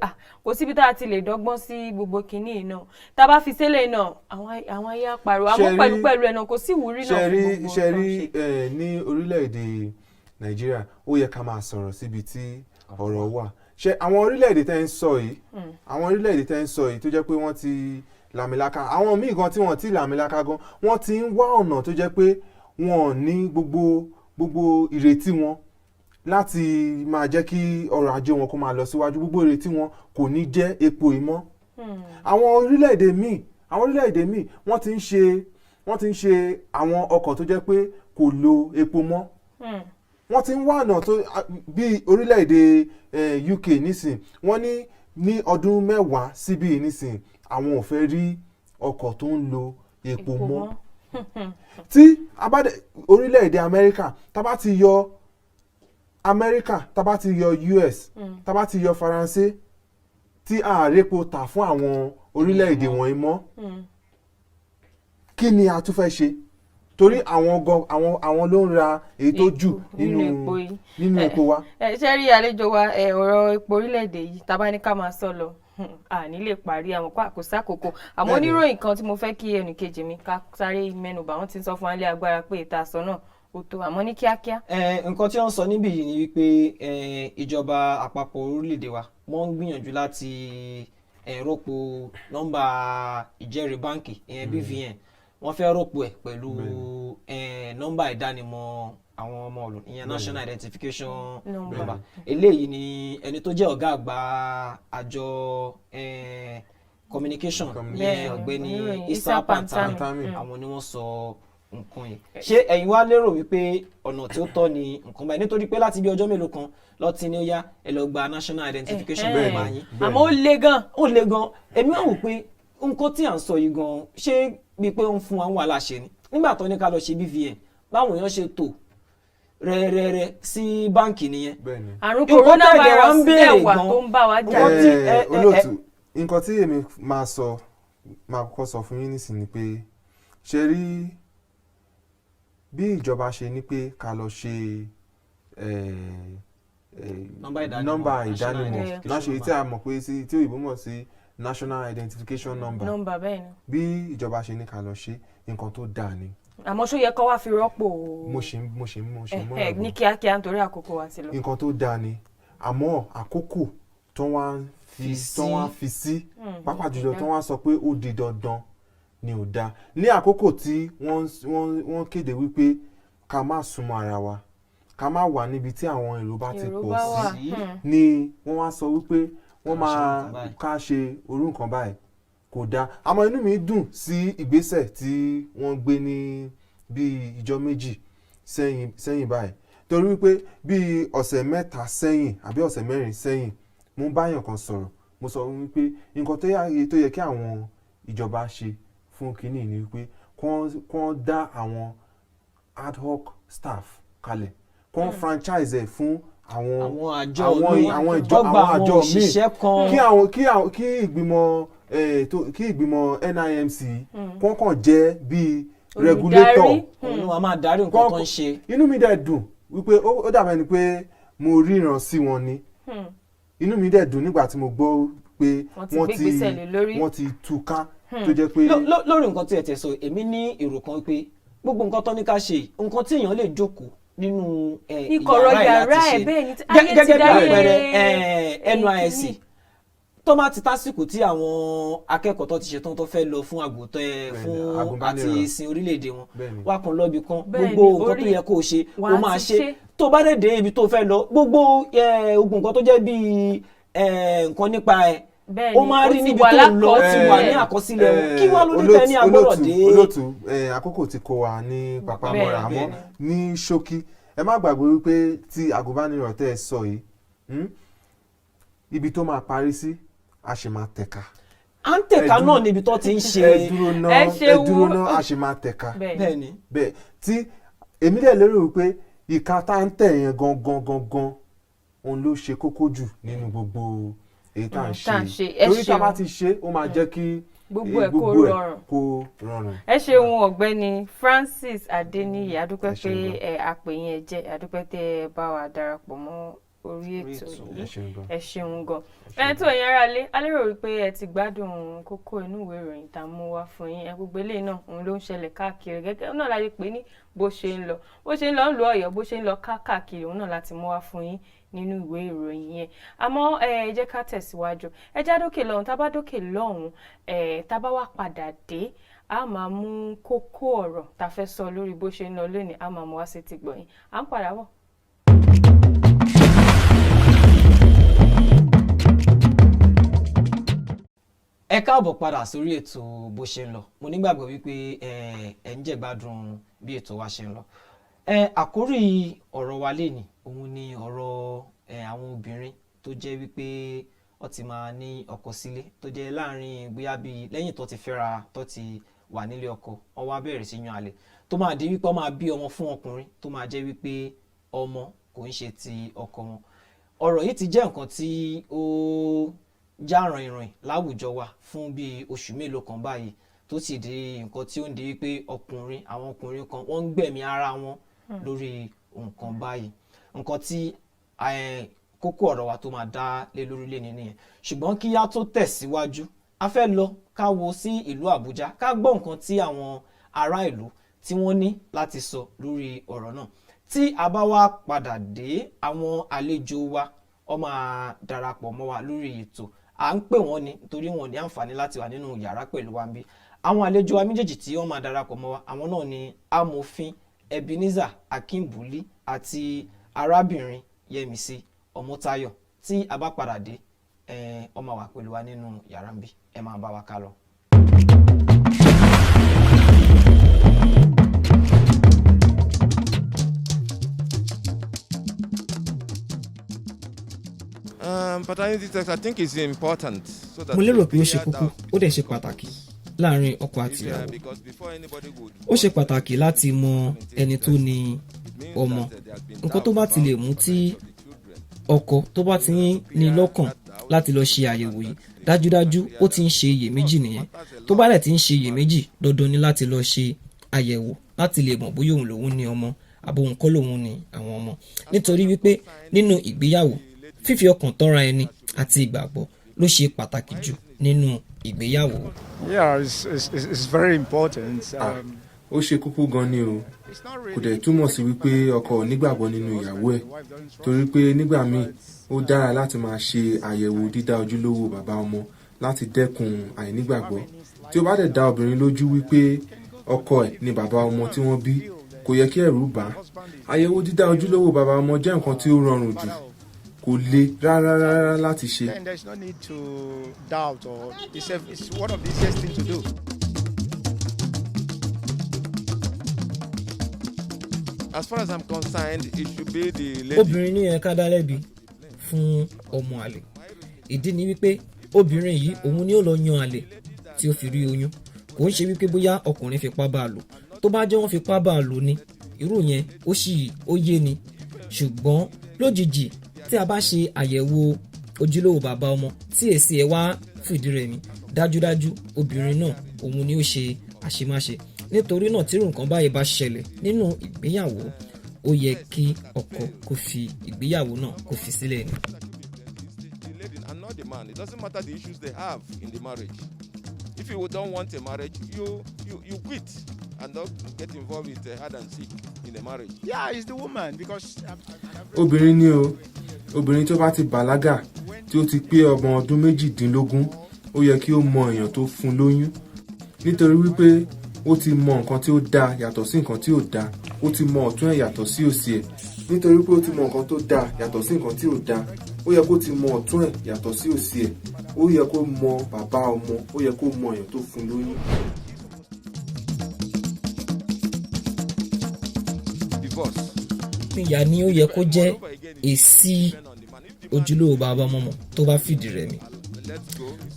kò síbi tá a ti lè dọ́gbọ́n sí gbogbo kinní náà tá a bá fi sílẹ̀ náà àwọn ayé àpàrọ̀ àmọ́ pẹ̀lú ẹ̀ náà kò sí ìwúrí náà fún gbogbo ṣe rí ní orílẹ̀-èdè Nàìjíríà ó yẹ ká máa sọ̀rọ̀ síbi tí ọ̀rọ̀ wà ṣe àwọn orílẹ̀-èdè tẹ́ ń sọ yìí tó jẹ́ pé wọ́n ti làmìlaka àwọn míì gan tí wọ́n ti làmìlaka gan wọ́n ti ń wá ọ̀nà tó jẹ́ pé wọn ò ní gbogbo ìrètí wọn láti máa jẹ́ kí ọrọ̀ ajé wọn kó máa lọ síwájú gbogbo ìrètí wọn kò ní jẹ́ epo ìmọ̀ àwọn orílẹ̀-èdè míì wọ́n ti ń ṣe àwọn ọkọ̀ tó jẹ́ pé kò lo epo mọ́ wọ́n ti ń wá ọ̀nà tó bí orílẹ̀-èdè UK nísìn wọ́n ní ọdún 10 síbí nísìn àwọn ò fẹ́ rí ọkọ̀ tó ń lo epo mọ́ tí orílẹ̀-èdè Amẹ́ríkà tá bá ti yọ Amẹ́ríkà tá bá ti yọ US tá bá ti yọ Faransé tí ààrẹ́po tà fún àwọn orílẹ̀-èdè wọ̀nyí mọ́ kí ni a tún fẹ́ ṣe torí àwọn ló ń ra èyí tó jù nínú epo wa. ṣé rí àlejò wa ọ̀rọ̀ epo orílẹ̀-èdè yìí tá bá ní ká máa sọ lọ àní lè parí àwọn kò sákòókò àmọ́ oníròyìn kan tí mo fẹ́ kí ẹnìkejì mi ká sáré mẹ́nubà wọ́n ti sọ fún alẹ́ agbára pé ìta sọ náà ó tó àmọ́ ní kíákíá. nǹkan tí wọ́n sọ níbí yìí ni wípé ìjọba àpapọ̀ orílẹ̀-èdè wa wọ́n ń gbìyànjú láti rọ́pò nọ́mbà ìjẹ́rìí báǹkì BVN wọ́n fẹ́ rọ́pò ẹ̀ pẹ̀lú nọ́mbà ìdánimọ̀ àwọn ọmọ ìlú ìyẹn national identification number eléyìí ni ẹni tó jẹ́ ọ̀gá àgbà àjọ communication ní ọ̀gbẹ́ni Issa Pantami àwọn ni wọ́n sọ nǹkan yìí ṣé ẹ̀yin wá lérò wípé ọ̀nà tí ó tọ́ ni nǹkan báyìí nítorí pé láti bí ọjọ́ mélòó kan lọ ti ní ó yá ẹ lọ gba national identification number yín àmọ́ ó le gan. ó le gan èmi wá wò pé nǹkan tí à ń sọ yìí gan ṣé bíi pé ó ń fún wa wàhálà ṣe ni nígbà tó ní ká lọ ṣe BVN báwọn èèyàn ṣe tò rẹ́rẹ́rẹ́ sí báǹkì nìyẹn. àrùn coronavirus dẹ̀ wà tó ń bá wa jà. olóòtú nǹkan tí èmi máa kọ́kọ́ sọ fún yín nísìnyí ni pé ṣe rí bí ìjọba ṣe ní pé ká lọ ṣe nọ́mbà ìdánimọ̀ láṣẹ tí a mọ̀ pé tí òyìnbó mọ̀ sí national identification number. nọ́mbà bẹ́ẹ̀ ni. bí ìjọba ṣe ní ká lọ ṣe nǹkan tó dáa ni. àmọ́ ṣó yẹ kó wá fi rọ́pò. mo ṣe mọ́ ní kíákíá nítorí àkókò wa ti lọ. nǹkan tó dáa ni àmọ́ àkókò tó wá fi sí pàápàá jùlọ tó wá sọ pé ó di dandan ni ò dáa ní àkókò tí wọ́n kéde wípé ká má súnmọ́ ara wa ká má wà níbi tí àwọn èrò bá ti pọ̀ sí ni wọ́n wá sọ wípé wọ́n máa ká ṣe orú nǹkan báyìí kò dáa àmọ́ inú mi dùn sí ìgbésẹ̀ tí wọ́n gbé ní bíi ìjọ́ méjì sẹ́yìn báyìí torí wípé bíi ọ̀sẹ̀ mẹ́ta sẹ́yìn àbí ọ̀sẹ̀ mẹ́rin sẹ́yìn mo báyàn kan sọ̀rọ̀ mo sọ wípé nǹkan tó yẹ kí àwọn ìjọba ṣe fún kínní ni wípé kán dá àwọn ad hoc staff kalẹ̀ kán franchise ẹ̀ fún àwọn àjọ míì kí ìgbìmọ̀ NIMC kàn jẹ́ bíi regulator wọ́n máa darí nǹkan tó ń ṣe. inú mi dẹ̀ dùn wípé ó dàbẹ̀ ni pé mo ríran sí wọn ni inú mi dẹ̀ dùn nígbà tí mo gbọ́ pé wọ́n ti túká tó jẹ́ pé. lórí nǹkan tí ẹ tẹ̀ sọ èmi ní èrò kan pé gbogbo nǹkan tó ní ká ṣe nǹkan tí èèyàn lè jókòó nínú yàrá ẹ̀ bẹ́ẹ̀ ni gẹ́gẹ́ bí àpẹẹrẹ NYSC tó máa ti tásìkò tí àwọn akẹ́kọ̀ọ́ tó ti ṣetán tó fẹ́ lọ fún àgùntàn fún àti ìsìn orílẹ̀-èdè wọn wá kan lọ́bì kan gbogbo nǹkan tó yẹ kó o ṣe o máa ṣe tó bá dẹ̀ dé ibi tó fẹ́ lọ gbogbo ogun nǹkan tó jẹ́ bíi nǹkan nípa ẹ̀ ó máa rí níbi tó ń lọ ti wà ní àkọsílẹ̀ wọn kí wọ́n ló ní tẹ́ ní agbọ́dọ̀ dé. olóòtú àkókò ti kó wa ní papamọ́ra àmọ́ ní ṣókí ẹ má gbàgbé wípé tí agùnbánirọ̀ tẹ́ ẹ sọ yìí ibi tó máa parí sí a ṣe máa tẹ̀ka. à ń tẹ̀ka náà níbi tó ti ń ṣe. ẹ dúró náà a ṣe máa tẹ̀ka. bẹ́ẹ̀ni. bẹ́ẹ̀ tí èmi dẹ̀ lérò wípé ìka tá ń tẹ̀ yẹn gangan òun ló ṣe kókó jù nínú gbogbo èyí tá à ń ṣe torí tá a bá ti ṣe ó máa jẹ́ kí gbogbo ẹ̀ kó rọrùn. ẹ ṣeun ọ̀gbẹ́ni Francis Adeniyi adúpẹ́ pé àpèyìn ẹ jẹ́ adúpẹ́ tẹ́ ẹ bá wa darapọ̀ mọ́ orí ètò yìí ẹ ṣeun gan. tó ẹ̀yin ará lé a lérò wípé ẹ ti gbádùn kókó inú ìwé ìròyìn tá a mú wá fún yín gbogbo eléyìí náà òun ló ń ṣẹlẹ̀ káàkiri gẹ́gẹ́ náà láti pè ní bó ṣe ń lọ ń lu Ọ̀yọ́ bó ṣe ń lọ káàkiri òun náà láti mú wá fún yín nínú ìwé ìròyìn yẹn àmọ́ ẹ jẹ́ ká tẹ̀síwájú ẹ já dókè lọ́hùn tá bá dókè lọ́hùn tá bá wá padà dé a máa mú kókó ọ̀rọ̀ tá fẹ́ sọ lórí bó ṣe ń lọ lónìí a máa mú wá sí ti gbọ̀yìn à ń padà bọ̀. ẹ káàbọ̀ padà sórí ètò bó ṣe ń lọ mo nígbàgbọ́ wípé ẹ ń jẹ̀gbádùn bí ètò wa ṣe ń lọ àkórí ọ̀rọ̀ wa lénìí òun ni ọ̀rọ̀ àwọn obìnrin tó jẹ́ wípé wọ́n ti máa ní ọkọ sílé tó jẹ́ láàrin bóyá bíi lẹ́yìn tó ti fẹ́ra tó ti wà nílé ọkọ wọ́n wá bẹ̀rẹ̀ sí yan àlè tó máa di wípé wọ́n máa bí ọmọ fún ọkùnrin tó máa jẹ́ wípé ọmọ kò ń ṣe ti ọkọ wọn ọ̀rọ̀ yìí ti jẹ́ nǹkan tí ó já ràn-ìrìn láwùjọ wa fún bíi oṣù mélòó kan báyìí tó sì di nǹkan tí ó ń di wípé àwọn ọkùnrin kan wọ́n ń gbẹ̀mí ara wọn lórí nǹkan báyìí nǹkan tí kókó ọ̀rọ̀ wa tó máa dá lé lórí lé nìyẹn ṣùgbọ́n kí á tó tẹ̀síwájú a fẹ́ lọ ká wo sí ìlú Àbújá ká gbọ́ nǹkan tí àwọn ará ìlú tí wọ́n ní láti sọ lórí ọ̀rọ̀ náà tí a bá wá padà dé àwọn àlejò wa ó máa darapọ̀ mọ́ wa lórí ètò à ń pè wọ́n ni torí wọn ní àǹfààní láti wà nínú yàrá pẹ̀lú wa ń bí àwọn àlejò wa méjèèjì tí wọ́n máa darapọ̀ mọ́ wa àwọn náà ni amòfin Ebenezer Akínbùlí àti arábìnrin Yẹmisí Ọmọ́táyọ̀ tí a bá padà dé ó máa wà pẹ̀lú wa nínú yàrá ń bí ẹ máa bá wa ká lọ. Paternity test, I think is important. So that mo lérò pé ó ṣe kókó ó dẹ̀ ṣe pàtàkì láàrin ọkọ àti ìyàwó. Ó ṣe pàtàkì láti mọ ẹni tó ní ọmọ. Nǹkan tó bá ti lè mú tí ọkọ tó bá ti ní lọ́kàn láti lọ ṣe àyẹ̀wò yìí, dájúdájú ó ti ń ṣe iyèméjì nìyẹn. Tó bá dẹ̀ ti ń ṣe iyèméjì, dandan ni láti lọ ṣe àyẹ̀wò láti lè mọ̀ bóyá òun lòun ní ọmọ àbò òun kọ́ lòun ní àwọn ọmọ. Nítorí wípé nínú ìgbéyàwó, fífi ọkàn tọ́ra ẹni àti ìgbàgbọ́ ló ṣe pàtàkì jù nínú ìgbéyàwó. Yeah, it's very important. Ó ṣe kókó gan ni o. Kò dẹ̀ túmọ̀ sí wípé ọkọ ò nígbàgbọ́ nínú ìyàwó ẹ̀, torí pé nígbà míì ó dára láti máa ṣe àyẹ̀wò dídá ojúlówó bàbá ọmọ láti dẹ́kun àìnígbàgbọ́. Tí ó bá dẹ̀ dá obìnrin lójú wípé ọkọ ẹ̀ ni bàbá ọmọ tí wọ́n bí, kò yẹ kí ẹ̀rù bà á. Àyẹ̀wò dídá ojúlówó bàbá ọmọ jẹ́ nǹkan tí ó rọrùn jù, kò le rárá láti ṣe. And there's no need to doubt, or it's one of the easiest things to do. As far as I'm concerned, it should be the lady. Obìnrin ní ẹ ká dá lẹ́bi fún ọmọ àlè. Ìdí ni wípé obìnrin yìí òun ni ó lọ yan àlè tí ó fi rí oyún. Kò ń ṣe wípé bóyá ọkùnrin fipá bá a lò. Tó bá jẹ́ wọ́n fipá bá a lò ni, irú yẹn ó yé ni. Ṣùgbọ́n lójijì tí a bá ṣe àyẹ̀wò ojúlówó bàbá ọmọ tí èsì ẹ̀ wá fìdí rẹmi, dájúdájú obìnrin náà òun ni ó ṣe àṣemáṣe. Nítorí náà tí irú nǹkan báyìí bá ṣẹlẹ̀ nínú ìgbéyàwó, ó yẹ kí ọkọ kó fi ìgbéyàwó náà kó fi sílẹ̀ ni. The lady and not the man. It doesn't matter the issues they have in the marriage. If you don't want a marriage, you quit and don't get involved with hide and seek in the marriage. Yeah, it's the woman, because Obìnrin ni o. Obìnrin tó bá ti bàlágà, tí ó ti pé ọmọ ọdún 18, ó yẹ kí ó mọ èèyàn tó fún lóyún. Nítorí wípé ó ti mọ nǹkan tí ó dáa yàtọ̀ sí nǹkan tí ò dáa. Ó ti mọ ọ̀tún ẹ̀ yàtọ̀ sí òsì ẹ̀. Nítorí pé ó ti mọ nǹkan tó dáa yàtọ̀ sí nǹkan tí ò dáa, ó yẹ kó ti mọ ọ̀tún ẹ̀ yàtọ̀ sí òsì ẹ̀. Ó yẹ kó mọ bàbá ọmọ, ó yẹ kó mọ èèyàn tó fún lóyún. Divorce. Ìyá ni ó yẹ kó jẹ́ èsì ojúlówó bàbá ọmọ tó bá fìdí rẹmi.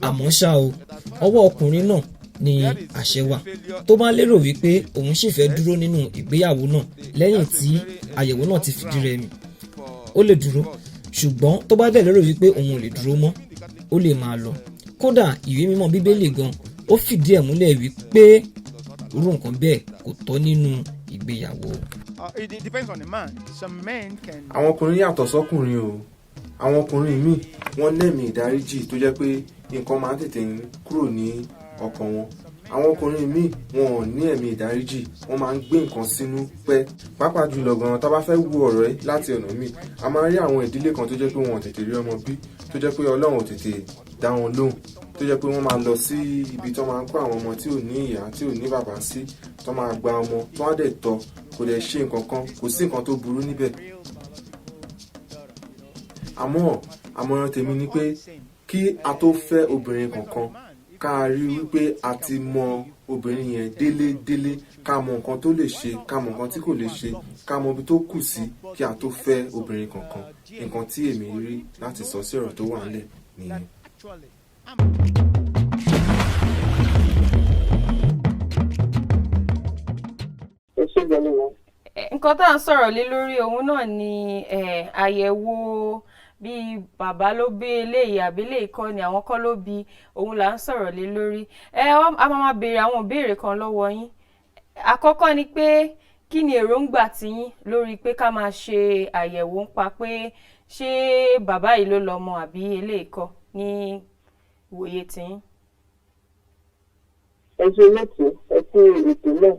Àmọ́ ṣá o, ọwọ́ ọkùnrin náà ni àṣẹ wà. Tó bá lérò wípé òun sì fẹ́ dúró nínú ìgbéyàwó náà lẹ́yìn tí àyẹ̀wò náà ti fìdí rẹmi, ó lè dúró. Ṣùgbọ́n tó bá dẹ̀ lérò wípé òun ò lè dúró mọ́, ó lè máa lọ. Kódà ìwé mímọ́ Bíbélì gan ó fìdí ẹ̀ múlẹ̀ wípé irú nǹkan bẹ́ẹ̀ kò tọ́ nínú ìgbéyàwó. it depends on the man. Some men can. Àwọn ọkùnrin yàtọ̀ sọ́kùnrin o. Àwọn ọkùnrin míì wọ́n lẹ́mìí ìdáríjì tó jẹ́ pé nǹkan máa ń tètè kúrò ní ọkàn wọn. Àwọn ọkùnrin míì wọn ò ní ẹ̀mí ìdáríjì, wọ́n máa ń gbé nǹkan sínú pẹ́. Pàápàá jùlọ gan-an tá a bá fẹ́ wo ọ̀rọ̀ yìí láti ọ̀nà míì, a máa rí àwọn ìdílé kan tó jẹ́ pé wọn ò tètè rí ọmọ bí, tó jẹ́ pé Ọlọ́run ò tètè dá wọn lóhùn, tó jẹ́ pé wọ́n máa lọ sí ibi tó máa ń kó àwọn ọmọ tí ò ní ìyá tí ò ní bàbá sí, tó máa gba ọmọ tó wá dẹ̀ tọ́, kò dẹ̀ ṣe nǹkan kan, kò sí nǹkan tó burú níbẹ̀. Àmọ́ àmọ̀ràn tèmi ni pé kí a tó fẹ́ obìnrin kankan, ká rí wípé a ti mọ obìnrin yẹn délé, ká mọ nǹkan tó lè ṣe, ká mọ nǹkan tí kò lè ṣe, ká mọ ibi tó kù sí kí a tó fẹ́ obìnrin kankan. Nǹkan tí èmi rí láti sọ sí ọ̀rọ̀ tó wà nílẹ̀ nìyẹn. Nǹkan tá à ń sọ̀rọ̀ lé lórí òun náà ni àyẹ̀wò bí bàbá ló bí eléyìí àbí eléyìí kọ́ ni àwọn kọ́ ló bí, òun là ń sọ̀rọ̀ lé lórí. A máa béèrè àwọn ìbéèrè kan lọ́wọ́ yín. Àkọ́kọ́ ni pé kí ni èròǹgbà tiyín lórí pé ká máa ṣe àyẹ̀wò ń pa pé ṣé bàbá yìí ló lọ́mọ àbí eléyìí kọ́ ní ìwòye tiyín? Ẹ ṣe lẹ́tọ̀ọ́ ẹ kú ètò náà.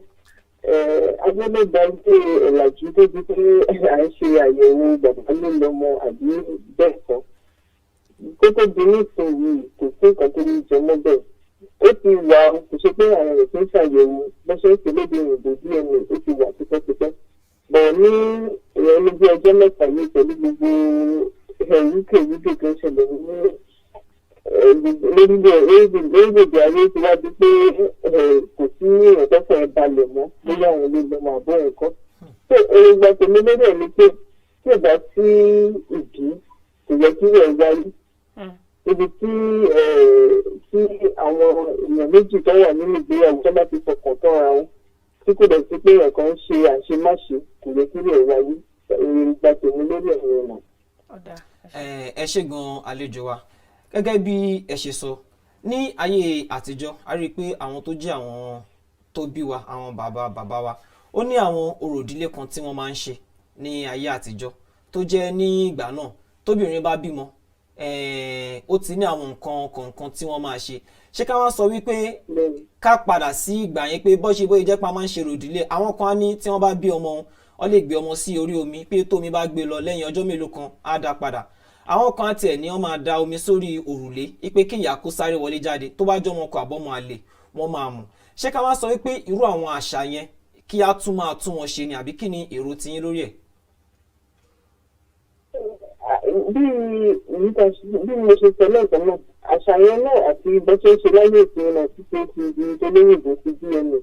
Agbẹ́lẹ́gbà ṣe ọ̀làjú tó di pé à ń ṣe àyẹ̀wò bàbá ló lọ́mọ àbí bẹ́ẹ̀ kọ́. Kókó di nísìnyí kò sí nǹkan tó ní jẹ mọ́ bẹ́ẹ̀. Ó ti wà kò ṣe pé àwọn èèyàn tó ń ṣàyẹ̀wò bó ṣe ń ṣe lédè òyìnbó DNA ó ti wà tipẹ́tipẹ́. Bẹ̀rẹ̀ ní ìyẹn ní bí ọjọ́ mẹ́ta yìí pẹ̀lú gbogbo wíkèwíkè tó ń ṣẹlẹ̀ lórílẹ̀-èdè ayé ti wá di pé kò sí ìrànlọ́fọ̀ ẹ̀ balẹ̀ mọ́ bóyá àwọn ilé lọ́mọ àbọ̀ ẹ̀kọ́. Ṣé èròǹgbà tèmi lórí ẹ̀ ni pé tí ò bá sí ìdí kò yẹ kí rẹ̀ wáyé ibi tí àwọn èèyàn méjì tó wà nínú ìgbéyàwó tó bá ti fọkàn tán ara wọn tí kò dẹ̀ sí pé ẹ̀kan ń ṣe àṣemáṣe kò yẹ kí rẹ̀ wáyé ìgbà tèmi lórí ẹ̀rọ ọ̀nà. ẹ ṣé gan àlejò wa gẹ́gẹ́ bí ẹ ṣe sọ ní ayé àtijọ́ a rí i pé àwọn tó jẹ́ àwọn tó bí wa àwọn bàbá wa ó ní àwọn orò ìdílé kan tí wọ́n máa ń ṣe ní ayé àtijọ́ tó jẹ́ ní ìgbà náà tóbìnrin bá bímọ ó ti ní àwọn nǹkan kọ̀ọ̀kan tí wọ́n máa ṣe ṣé ká wá sọ wípé ká padà sí ìgbà yẹn pé bó ṣe bóyá jẹ́ pa máa ń ṣe orò ìdílé àwọn kan á ní tí wọ́n bá bí ọmọ wọn lè gbé ọmọ sí orí omi pé tómi bá gbé lọ lẹ́yìn ọjọ́ mélòó kan á dá padà àwọn kan tiẹ̀ ní wọ́n máa da omi sórí òrùlé wípé kí ìyá kó sáré wọlé jáde tó bá jọ́ ọmọ ọkọ àbọ̀mọ àlè wọ́n máa mú ṣé ká wá sọ wípé irú àwọn àṣà yẹn kí á tún máa tún wọn ṣe ni àbí kí ni èrò tiyín lórí ẹ̀? bí mo ṣe sọ lẹ́ẹ̀kan náà àṣàyàn náà àti bó ṣe ń ṣe láyé ìpín náà títí ti di tolóyìnbó ti DNA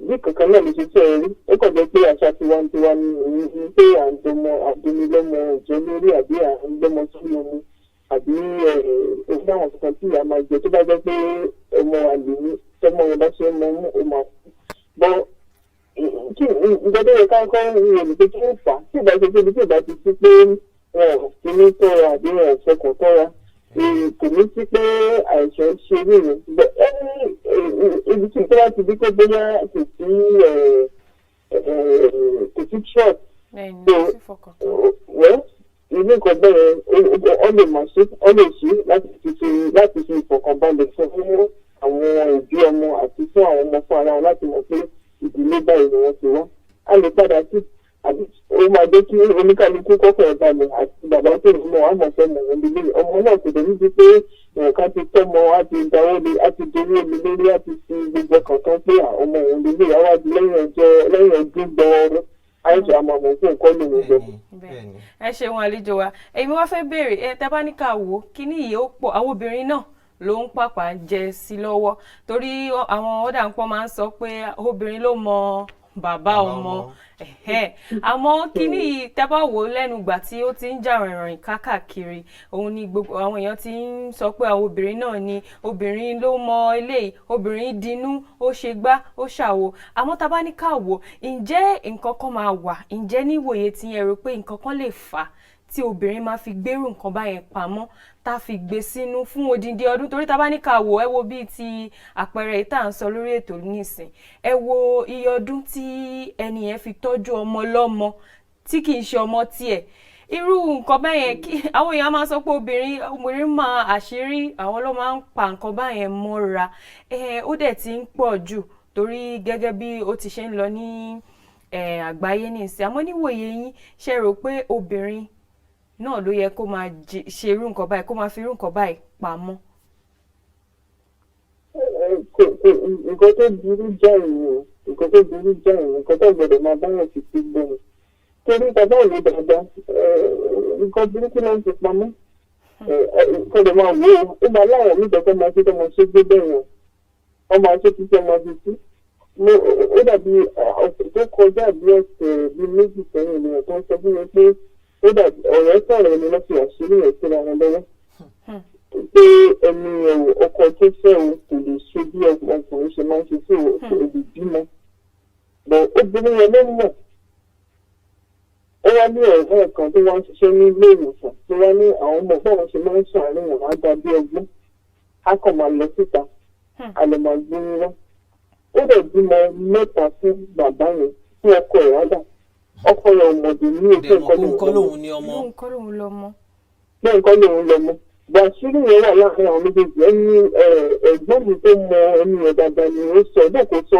bí kankan náà ló ṣe tẹ̀ rí ó kàn jẹ́ pé àṣà tiwantiwa ni èyí pé à ń dọmọ àdúnilọ́mọ ìjọ lórí àbí à ń gbọ́mọ sórí omi àbí òun àwọn kankan tí ìyá máa jẹ tó bá jẹ́ pé ọmọ àlè ní tọmọ yẹn bá ṣe ń mọ ó máa kú bọ́ kí ìgbọ́dọ̀ yẹ ká kọ́ ìròyìn pé kí ó fà á tí ìbá ṣe pé ibi tí ìbá ti sí pé kí ní tọ́ra àbí ọ̀fọkàn tọ́ra kò ní sí pé àìsàn ṣe rí rẹ̀ ibi tí ìtura ti di pé bóyá kò sí trust ilé nǹkan bẹ́ẹ̀ ọ lè máa ṣe ọ lè ṣe láti fi ìfọ̀kànbalẹ̀ fún àwọn òbí ọmọ àti fún àwọn ọmọ fún ara wọn láti mọ̀ pé ìdílé báyìí ni wọ́n ti wá a lè padà sí àbí ó máa jẹ́ kí oníkálukú kọ́kọ́ ẹ̀ balẹ̀ àti bàbá tó ní mọ̀ àmọ̀ fẹ́ mọ̀ wọn lélẹ̀ ọmọ náà kò dé níbi pé nǹkan ti tọ́mọ á ti dáwọ́ lé á ti dorí omi lórí á ti fi gbogbo kankan pé ọmọ òun lélẹ̀ àwọn àti lẹ́yìn ọdún gbọ́ọ́rọ́ àìsàn àmọ̀mọ̀ fún nǹkan lòun lọ. ẹ ṣeun àlejò wa èmi wá fẹ́ béèrè tẹ́ bá ní ká wò ó kí ní ìyè ó pọ̀ àwọn obìnrin náà ló ń pàpà jẹ sí lọ́wọ́ torí àwọn ọ̀dà ń pọ̀ máa ń sọ pé obìnrin ló mọ bàbá ọmọ àmọ́ kíní tẹ́bá wò lẹ́nu ìgbà tí ó ti ń jà rìnrìn káàkiri òun ni gbogbo àwọn èèyàn ti ń sọ pé àwọn obìnrin náà ni obìnrin ló mọ eléyìí obìnrin dinú ó ṣe gbá ó ṣàwo àmọ́ tá bá ní ká wò ǹjẹ́ nǹkan kan máa wà ǹjẹ́ níwòye tí ẹ rò pé nǹkan kan lè fà á tí obìnrin máa fi gbérù nǹkan báyẹn pamọ́ tá fi gbé sínú fún odindi ọdún torí tá bá ní ká wò ẹ wo bíi ti àpẹẹrẹ ìta à ń sọ lórí ètò nísìn ẹ wo iye ọdún tí ẹni yẹn fi tọ́jú ọmọ lọ́mọ tí kì í ṣe ọmọ tiẹ̀ irú nǹkan báyẹn kí àwọn èèyàn máa sọ pé obìnrin máa àṣírí àwọn ló máa ń pa nǹkan báyẹn mọ́ra ó dẹ̀ ti ń pọ̀ jù torí gẹ́gẹ́ bí ó ti ṣe ń lọ ní àgbáyé nísìn àmọ́ níwòye yín ṣe rò pé obìnrin náà ló yẹ kó máa ṣe irú nǹkan báyìí kó máa fi irú nǹkan báyìí pamọ́. nǹkan tó burú jáì nǹkan tó gbọdọ̀ máa báyọ̀ sí ti gbọ́n torí bàbá ìlú dáadáa nǹkan burúkú náà ń fi pamọ́ kọ́dọ̀ máa wó ó máa láwọn onídọ̀kọ́ máa ṣe tó máa ṣe gbé bẹ́ẹ̀ yẹn wọ́n máa ṣe títí ọmọ bíi sí ó dàbí ọ̀sẹ̀ tó kọjá bí ọ̀sẹ̀ bíi méjì sẹ́yìn ènìyàn tó ń sọ fún mi pé ó dàbí ọ̀rẹ́ sọ̀rọ̀ ẹni lọ́ọ́ fi àṣírí ẹ̀ síra wọn lọ́wọ́ pé ẹni ọkọ tó fẹ́ o kò lè ṣe bí ọkùnrin ṣe máa ń ṣe sí òkè òbí bímọ bọ̀ obìnrin yẹn ló mọ̀ ó wá ní ọ̀rẹ́ kan tó wá ń ṣiṣẹ́ ní ilé ìwòsàn tó wá ní àwọn ọmọ báwọn ṣe máa ń ṣàárín wọn á dàbí ọgbọ́n á kàn máa lọ síta a lè máa gbé wọn ó dẹ̀ bímọ mẹ́ta fún bàbá yẹn fún ọkọ ẹ̀ wá dà ọkọ rẹ̀ ọmọdé ní ètò nǹkan lòun ní ọmọ bẹ́ẹ̀ nǹkan lòun lọ́mọ bàṣírí yẹn wà láàrin àwọn méjèèjì ẹni ẹ̀gbọ́n mi tó mọ ẹni yẹn dáadáa ni ó sọ bẹ́ẹ̀ kò sọ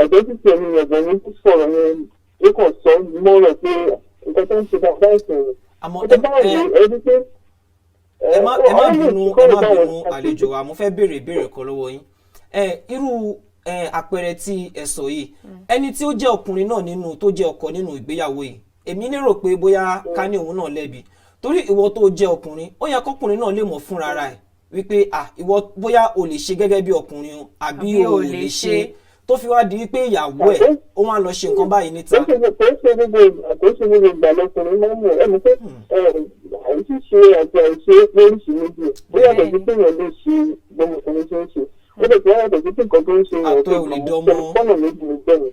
àjọṣìṣẹ́ ẹni yẹn bọ̀ ní sọ̀rọ̀ yẹn ó kàn sọ mọ́rọ̀ pé nǹkan tó ń ṣe dáadáa ìṣòro. àmọ́ ẹ má bínú àlejò wa mo fẹ́ béèrè ìbéèrè kan lọ́wọ́ yín irú àpẹẹrẹ tí ẹ sọ yìí ẹni tí ó jẹ́ ọkùnrin náà nínú tó jẹ́ ọkọ nínú ìgbéyàwó yìí èmi lérò pé bóyá ká ní òun náà lẹ́bi torí ìwọ tó jẹ́ ọkùnrin ó yẹ kọkùnrin náà lè mọ̀ fúnra rẹ̀ wípé ìwọ bóyá o lè ṣe gẹ́gẹ́ bí ọkùnrin àbí o lè ṣe tó fi wá di pé ìyàwó ẹ̀ ó wá lọ ṣe nǹkan báyìí níta. kò ṣe gbogbo ìgbà lọkùnrin máa ń mọ̀ ẹni pé ṣíṣe àti àìṣe lóríṣi méjì ó yàtọ̀ sí pé èèyàn lè ṣe gbọmọkùnrin tó ń ṣe ó lè fi yàtọ̀ sí pé nǹkan tó ń ṣe ọ̀nà méjì ní bẹ́ẹ̀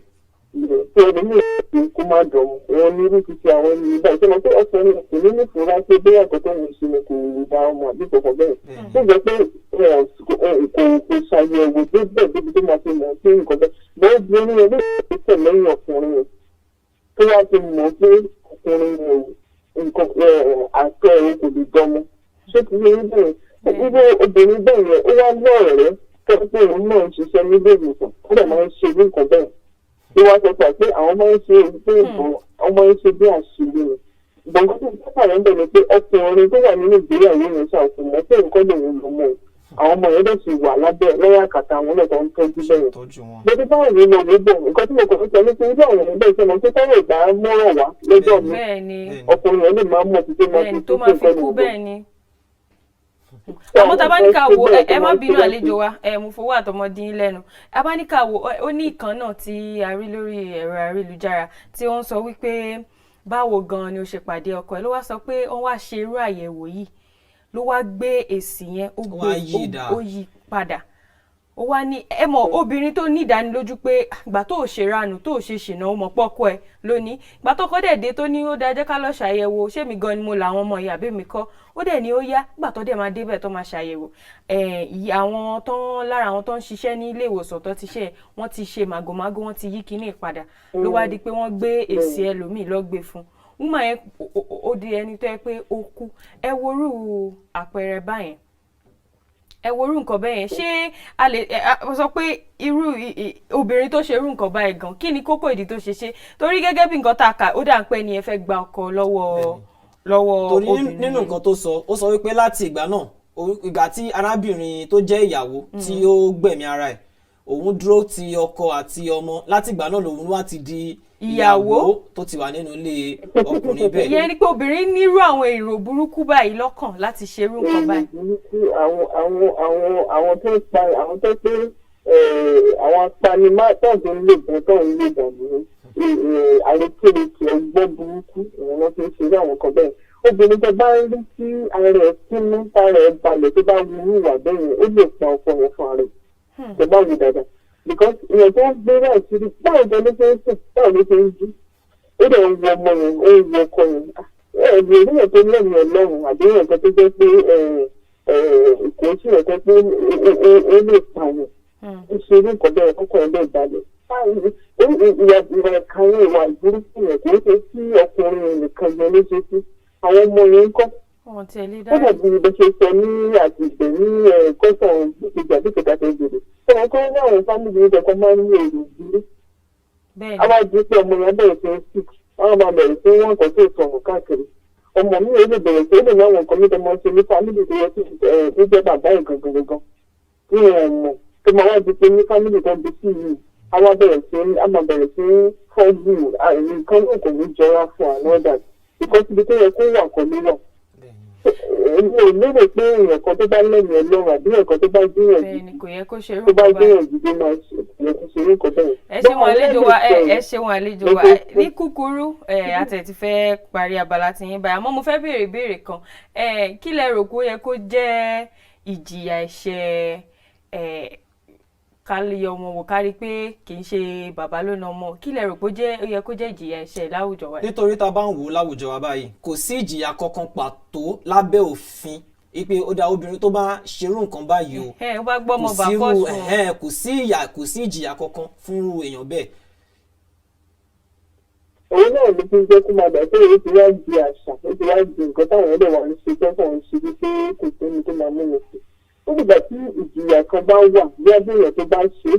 tí ẹni ní ìlú kó má dọ̀mù wọn ní irú títí àwọn ẹni ìgbà ìṣẹ́ máa pé ọkùnrin kò ní ní fúnra pé bí àkọ́ tó ń ṣe ni kò dá ọmọ àbí kọ̀ọ̀kan bẹ́ẹ̀ tó jẹ́ pé kò ṣàyẹ̀wò tó bẹ̀ débi tó máa fi mọ̀ sí nǹkan bẹ́ẹ̀ bẹ́ẹ̀ bí orí ẹgbẹ́ ìgbésẹ̀ lẹ́yìn ọkùnrin yẹn tó wá ti mọ̀ pé ọkùnrin yẹn nǹkan àtọ ẹ̀rọ kò lè dánmọ́ ṣé kí ló ń bẹ̀rẹ̀ irú obìnrin bẹ́ẹ̀ yẹn ó wá lọ́ọ̀rẹ́ kẹ́kẹ́ òun náà ń ṣiṣẹ́ nílé ìwòsàn ó dẹ̀ máa ń ṣe ní nǹkan bẹ́ẹ̀ tí wọ́n sọ pé àwọn máa ń ṣe pé àwọn máa ń ṣe bí àṣírí ni gbọ̀ngàn tó ń tẹ́pà rẹ̀ ń bẹ̀rẹ̀ pé ọkùnrin tó wà nínú ìgbéyàwó yẹn ṣàfihàn pé nǹkan lòun lò mọ́ àwọn ọmọ yẹn dẹ̀ sì wà lábẹ́ lọ́wọ́ àkàtà àwọn náà tó ń tọ́jú bẹ́ẹ̀. bẹ́ẹ̀ báwo ni mo lè bọ̀ nǹkan tí mo kàn ń sọ ní pé irú àwọn ẹgbẹ́ iṣẹ́ mọ̀ pé táwọn ìgbà mọ́rọ̀ wá lọ́jọ́ mi ọkùnrin yẹn lè máa mọ̀ títí máa fi kú bẹ́ẹ̀ ni. àmọ́ tá a bá ní ká wo ẹ má bínú àlejò wa mo fowó àtọmọdé lẹ́nu a bá ní ká wo ó ní ìkan náà tí a rí lórí ẹ̀rọ ayélujára tí ó ń sọ wípé báwo gan-an ni ó ṣe pàdé ọkọ ẹ̀ ló wá sọ pé wọ́n wá ṣe irú àyẹ̀wò yìí ló wá gbé èsì yẹn ó yí padà ó wá ní ẹ mọ̀ obìnrin tó ní ìdánilójú pé ìgbà tó ò ṣe ranù tó ò ṣe ṣìnà ó mọ̀ pọ́kọ ẹ lónìí ìgbà tó kọ́ dẹ̀ dé tó ní ó dáa jẹ́ ká lọ ṣàyẹ̀wò ṣé mi gan ni mo làwọn ọmọ ìyá àbí mi kọ́ ó dẹ̀ ní ó yá ìgbà tó dẹ̀ máa débẹ̀ tó máa ṣàyẹ̀wò àwọn tó lára àwọn tó ń ṣiṣẹ́ ní ilé ìwòsàn tó ti ṣe wọ́n ti ṣe màgòmágó wọ́n ti yí kinní padà ló wá di pé wọ́n gbé èsì ẹlòmíì lọ gbé fún woman yẹn ó di ẹni tó yẹ pé ó kú ẹ worú àpẹẹrẹ báyẹn ẹ worú nǹkan bẹ́yẹn ṣé a lè sọ pé irú obìnrin tó ṣe irú nǹkan báyìí gan kí ni kókó ìdí tó ṣe ṣe torí gẹ́gẹ́ bí nǹkan tá a kà ó dà ń pẹ́ ni ẹ fẹ́ gba ọkọ lọ́wọ́ torí obìnrin nínú nǹkan tó sọ ó sọ wípé láti ìgbà náà ìgbà tí arábìnrin tó jẹ́ ìyàwó tí ó gbẹ̀mí ara ẹ̀ òun dúró ti ọkọ àti ọmọ láti ìgbà náà lòun wá ti di ìyàwó tó ti wà nínú ilé ọkùnrin bẹ́ẹ̀. ìyẹn ni pé obìnrin nírú àwọn èrò burúkú báyìí lọ́kàn láti ṣerú nǹkan báyìí. àwọn tó ń pa àwọn tó pé àwọn apanimá tó ń lè bọ̀ tó ń lè bọ̀ ní àrékérekè ọgbọ́n burúkú ìwọ̀n wọn fi ń ṣerú àwọn kan bẹ́ẹ̀. obìnrin tó bá ń rí sí ara ẹ̀ kínú ara ẹ̀ balẹ̀ tó bá wù ìwà bẹ́ẹ̀ ó lè pa ọkọ yẹn fún ara ẹ̀ tó bá wù dáadáa because ìyẹn tó ń gbé náà kiri báwo jẹ ló ṣe ń sùn báwo ló ṣe ń jí ó dẹ̀ ń wọ ọmọ yẹn ó ń wọ ọkọ yẹn ẹ̀ẹ́dì ìrìnà tó lẹ́nu ẹ̀ lọ́rùn àbí ìyẹn kan tó jẹ́ pé kò sí ìyẹn kan pé ó lè pààyàn ó ṣe irú nǹkan bẹ́ẹ̀ kọ́kọ́ ẹ̀ lè balẹ̀ ìwà ìkàwé ìwà ìburúkú yẹn kò ṣe sí ọkùnrin nìkan yẹn ló ṣe sí àwọn ọmọ yẹn ń kọ́ ó dàbí bó ṣe sọ ní àtìgbẹ́ ní kọ́sàn ìgbàdúgbò tó gbèrè ọmọ kan ní àwọn fámìlì yìí kẹ́kọ̀ọ́ máa ń ní èrò ìdílé àwọn àdúgbò ọmọ yẹn bẹ̀rẹ̀ sí ń sick àwọn máa bẹ̀rẹ̀ sí wọ́n kàn sí ìsọ̀rọ̀ káàkiri ọmọ mi ò lè bẹ̀rẹ̀ sí ó lè láwọn nǹkan níta máa ń ṣe ní fámìlì tó yẹ kí jẹ́ bàbá ẹ̀ gangan ní wọn mọ̀ tó máa wá di pé ní fámìlì tó bí sí yìí àwọn bẹ̀rẹ̀ sí fọ́jú nǹkan náà kò ní jọra fún àwọn ọ̀dà ìkọ́síbi tó yẹ kó wà kọ́ ló wà èmi ò lérò pé èèyàn kan tó bá lẹ́nu ẹ̀ lọ́rùn àbí èèyàn kan tó bá gbìyànjú tó bá gbìyànjú tó máa ṣe irú nǹkan bẹ́ẹ̀. ẹ ṣeun àlejò wa ẹ ṣeun àlejò wa ní kúkúrú àtẹ̀tí fẹ́ parí abala tí yín báyìí àmọ́ mo fẹ́ béèrè ìbéèrè kan kí lẹ rò pé ó yẹ kó jẹ́ ìjìyà ẹ̀ṣẹ̀ kárí ọmọ wò kárí pé kì í ṣe bàbá ló na ọmọ kí lẹ rò pé ó yẹ kó jẹ́ ìjìyà ẹ̀ṣẹ̀ láwùjọ wa. nítorí tá a bá ń wò ó láwùjọ wa báyìí kò sí ìjìyà kankan pàtó lábẹ́ òfin ipe ó dá obìnrin tó bá ṣerú nǹkan báyìí o ó bá gbọ́ ọmọ bàbá sùn kò sí ìjìyà kankan fún èèyàn bẹ́ẹ̀. òun náà ló fi ń jẹ́ kó máa dà pé ó ti wá di àṣà ó ti wá di nǹkan táwọn ẹlẹ́wà ń ṣe tẹ́fọ̀ ń ṣe wípé kò sẹ́ni tó máa mú mi sí ó dìgbà tí ìjìyà kan bá wà bí abẹ́yẹn tó bá ṣe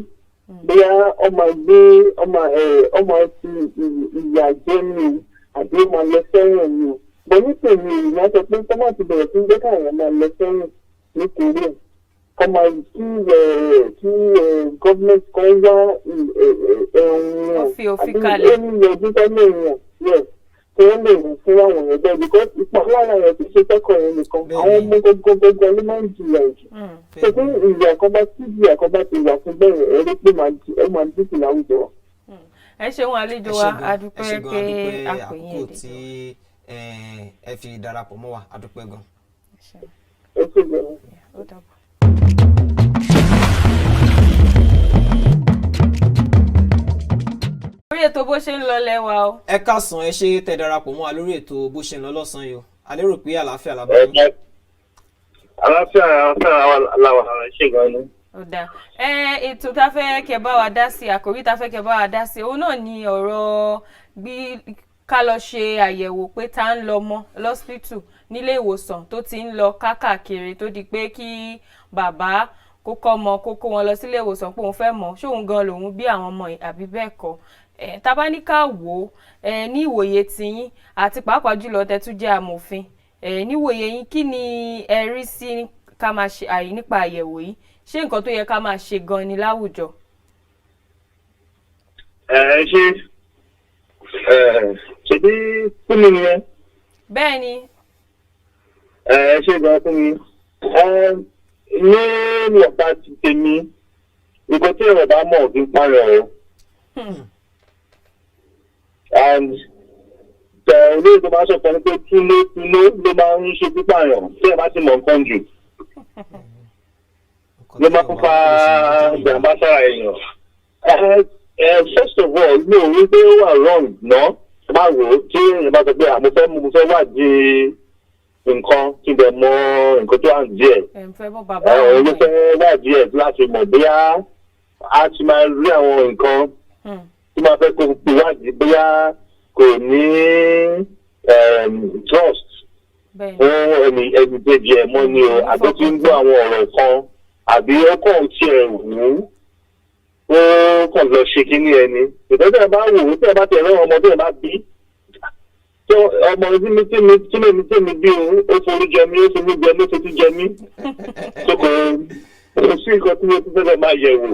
bóyá ọmọ ti ìyà jẹ́ ni àbí ọmọ lọ sẹ́yìn ni o bọ́ nítorí ìyá sọ pé tọ́mọ̀ ti bẹ̀rẹ̀ sí ń jẹ́ káwọn máa lọ sẹ́yìn nítorí ẹ̀ ọmọ kí gọ́ọ̀mẹ̀ntì kan wá ẹ̀wọ̀n ó fi òfin kalẹ̀ àbí ẹni ọdún tọ́lẹ̀ yẹn tó tí wọ́n lè rìn fún àwọn èèyàn bẹ́ẹ̀ because ìpalára yẹn ti ṣe kẹ́kọ̀ọ́ yẹn nìkan àwọn ọmọ gbogbo ló máa ń jìyà jù tó fún ìyà kan bá tí ìyà kan bá ti wà fún bẹ́ẹ̀ ẹ rí pé ó máa dínkù láwùjọ wa. ẹ ṣeun àlejò wa adúpẹ́ pé àpèyìn àkókò tí ẹ fi darapọ̀ mọ́ wa adúpẹ́ gan. ẹ ṣe gbẹ̀rẹ̀. ó dàbọ̀. lórí ètò bó ṣe ń lọ lẹ́wà o. ẹ káàsán ẹ ṣe tẹ́ darapọ̀ mọ́ wa lórí ètò bó ṣe ń lọ lọ́sàn-án yìí o a lérò pé àlàáfíà làbáyé. àlàáfíà làwà ṣe gan ni. ó dáa ètò tá a fẹ́ kẹ́ bá wa dá sí àkòrí tá a fẹ́ kẹ́ bá wa dá sí òun náà ni ọ̀rọ̀ ká lọ ṣe àyẹ̀wò pé tá ń lọ mọ́ lọ́sípítù nílé ìwòsàn tó ti ń lọ káàkiri tó di pé kí bàbá kó kó wọn lọ sílé ìwòsàn pé òun fẹ́ mọ̀ ṣóun gan lòun bí àwọn ọmọ àbí bẹ́ẹ̀ kọ́ tá bá ní ká wò ó ní ìwòye tiyín àti pàápàá jùlọ tẹ́ tún jẹ́ amòfin níwòye yín kí ni ẹ rí sí ká máa ṣe nípa àyẹ̀wò yìí ṣé nǹkan tó yẹ ká máa ṣe gan ni láwùjọ. ṣe bí fún mi nìyẹn. bẹ́ẹ̀ ni. ṣe gan fún mi ní ọ̀pá ti tèmi nǹkan tí ẹ̀rọ bá mọ̀ kí n parẹ́ o. And olóyè tó máa ń sọ̀tọ̀ ni pé túlé ló máa ń ṣe pípààyàn tí ẹ bá ti mọ̀ nǹkan jù ló máa ń fa ìjàmbá sára èèyàn. First of all mi ò rí pé ó wà wrong ná máa wò ó tí èèyàn bá sọ pé mo fẹ́ wádìí nǹkan kí n bẹ̀ mọ nǹkan tó wà díẹ̀. Ló fẹ́ wádìí ẹ̀ láti mọ̀ bóyá a ti máa rí àwọn nǹkan tí máa fẹ́ kó wádìí bóyá kò ní trust fún ẹni kejì ẹ̀ mọ́ ni o àbí tí ń gbọ́ àwọn ọ̀rọ̀ kan àbí ó kàn tiẹ̀ wù ú ó kàn lọ ṣe kínní ẹni ìtọ́jú ẹ̀ bá wù ú tí ẹ bá tẹ̀ lọ́wọ́ ọmọ tí ẹ bá bí tí ọmọ tí mi bí o ó forí jẹ mí ó fi mí jẹ mí ó fi tún jẹ mí tó kò sí nǹkan tí mo ti fẹ́ máa yẹ̀ wò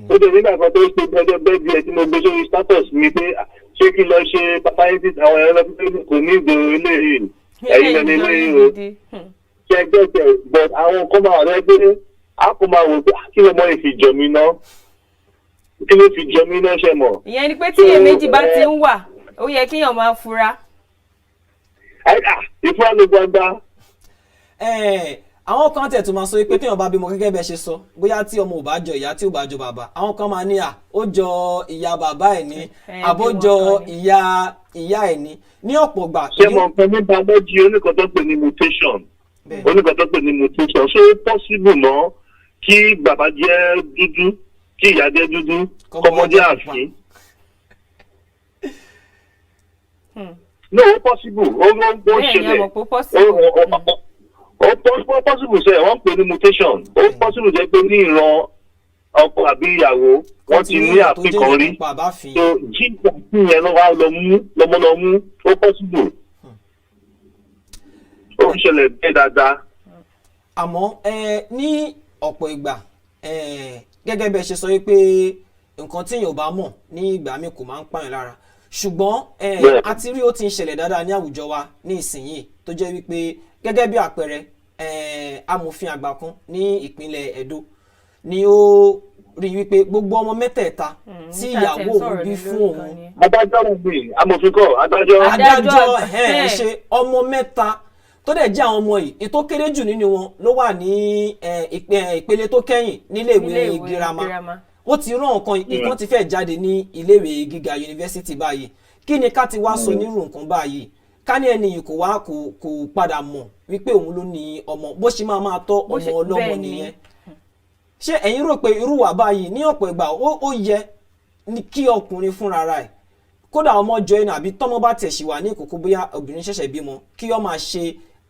ó dẹ̀ nígbà kan tó ń pe ọjọ́ bẹ́ẹ̀ bí ẹ tí mo gbé sórí status mi pé ṣé kí lọ ṣe papaitis àwọn ẹ̀rọ lọ́pọ̀ kò ní ìdòwò eléyìí ẹ̀yin lẹ́nu eléyìí o ṣe ẹgbẹ́ tẹ̀ but àwọn nǹkan máa rẹ pé a kò máa wò pé kí ló mọ ìfìjọ mi ná kí ló fi jọ mí náà ṣe mọ̀. ìyẹn ni pé tí iyèméjì bá ti ń wà ó yẹ kéèyàn máa fura. ìfúra ló gbọ́dá. àwọn kan tẹ̀ tó máa sọ pé téèyàn bá bímọ gẹ́gẹ́ bẹ́ẹ̀ ṣe sọ bóyá tí ọmọ ò bá jọ ìyá tí ò bá jọ bàbá àwọn kan máa ní ó jọ ìyá bàbá ẹ̀ ní àbójọ ìyá ẹ̀ ní ọ̀pọ̀ gbà. ṣé mo nǹkan ní biology oníkan tó pè ní mutation ṣé ó possible mọ́ kí bàbá jẹ́ dúdú kí ìyá jẹ́ dúdú kọ́mọdé àfin. no ó possible ó ṣẹlẹ̀ ó possible sẹ́ wọ́n pè ní mutation ó possible jẹ́ pé ní ìran ọkọ àbí ìyàwó wọ́n ti ní àfin kan rí so jíjà sí yẹn lọ́mọ lọ mú ó possible ó ń ṣẹlẹ̀ bẹ́ẹ̀ dáadáa. àmọ́ ní ọ̀pọ̀ ìgbà gẹ́gẹ́ bẹ́ẹ̀ ṣe sọ pé nǹkan tí èèyàn bá mọ̀ ní ìgbà mi kò máa ń pààyàn lára ṣùgbọ́n àti rí ó ti ń ṣẹlẹ̀ dáadáa ní àwùjọ wa ní ìsinyìí tó jẹ́ wípé gẹ́gẹ́ bí àpẹẹrẹ amòfin àgbà kan ní ìpínlẹ̀ Ẹdó ni ó rí wípé gbogbo ọmọ mẹ́tẹ̀ẹ̀ta tí ìyàwó òun bí fún òun. adájọ́ rẹ̀ gbé amòfin kọ́ adájọ́ ṣe ọmọ mẹ́ta tó dẹ̀ jẹ́ àwọn ọmọ yìí ètò kéré jù nínú wọn ló wà ní ìpele tó kẹ́yìn níléèwé girama ó ti rán nǹkan ti fẹ́ jáde ní iléèwé gíga yunifásitì báyìí kí ni ká ti wá sọ nírú nǹkan báyìí ká ní ẹni yìí kò padà mọ̀ wípé òun ló ní ọmọ bó ṣe máa tọ́ ọmọ ọlọ́mọ nìyẹn ṣé ẹ̀yin rò pé irú wà báyìí ní ọ̀pọ̀ ìgbà ó yẹ kí ọkùnrin fúnra rẹ̀ kódà ọmọ jọ ẹnu àbí tọ́mọ bá tẹ̀ ṣì wà ní ìkókó bóyá obìnrin ṣẹ̀ṣẹ̀ bímọ kí ó máa ṣe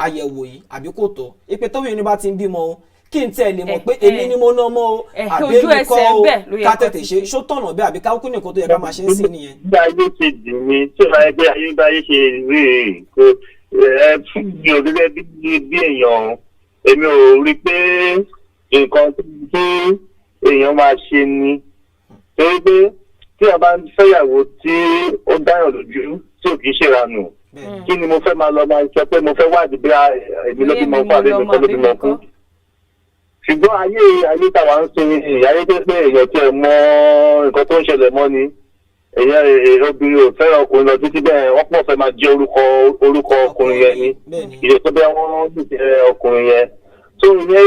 àyẹ̀wò yìí àbí kò tọ́ ipe tóbìnrin bá ti ń bímọ o kí n tẹ́ lè mọ̀ pé èmi ni mo ná mọ́ o àbí èmi kọ́ o ká tètè ṣe ṣó tọ̀nà bẹ́ẹ̀ àbí káwọ́kú ní nǹkan tó yẹ ká máa ṣe ń sìn nìyẹn. bí ayé ṣe dì mí tí ìlànà ẹgbẹ́ ayé ṣe rí i kò fún mi ò gẹ́gẹ́ bí èèyàn èmi ò rí pé nǹkan tí èèyàn máa ṣe ni torí pé tí a bá ń fẹ́yàwó tí ó dáyàn lójú tí ò kì í ṣèranù kí ni mo fẹ́ máa lọ máa sọ pé mo fẹ́ wádìí bí èmi ló bímọ fún àbí mi kọ́ ló bímọ fún. ṣùgbọ́n ayé tàwa ń sin ayé tó pé èèyàn tí ẹ mọ nǹkan tó ń ṣẹlẹ̀ mọ́ ni èèyàn obìnrin ò fẹ́ràn ọkùnrin lọ títí bẹ́ẹ̀ wọ́n pọ̀ fẹ́ máa jẹ́ orúkọ ọkùnrin yẹn ni ìyẹn tó bẹ́ẹ̀ wọ́n lè jẹ́ ọkùnrin yẹn. tó ìyẹn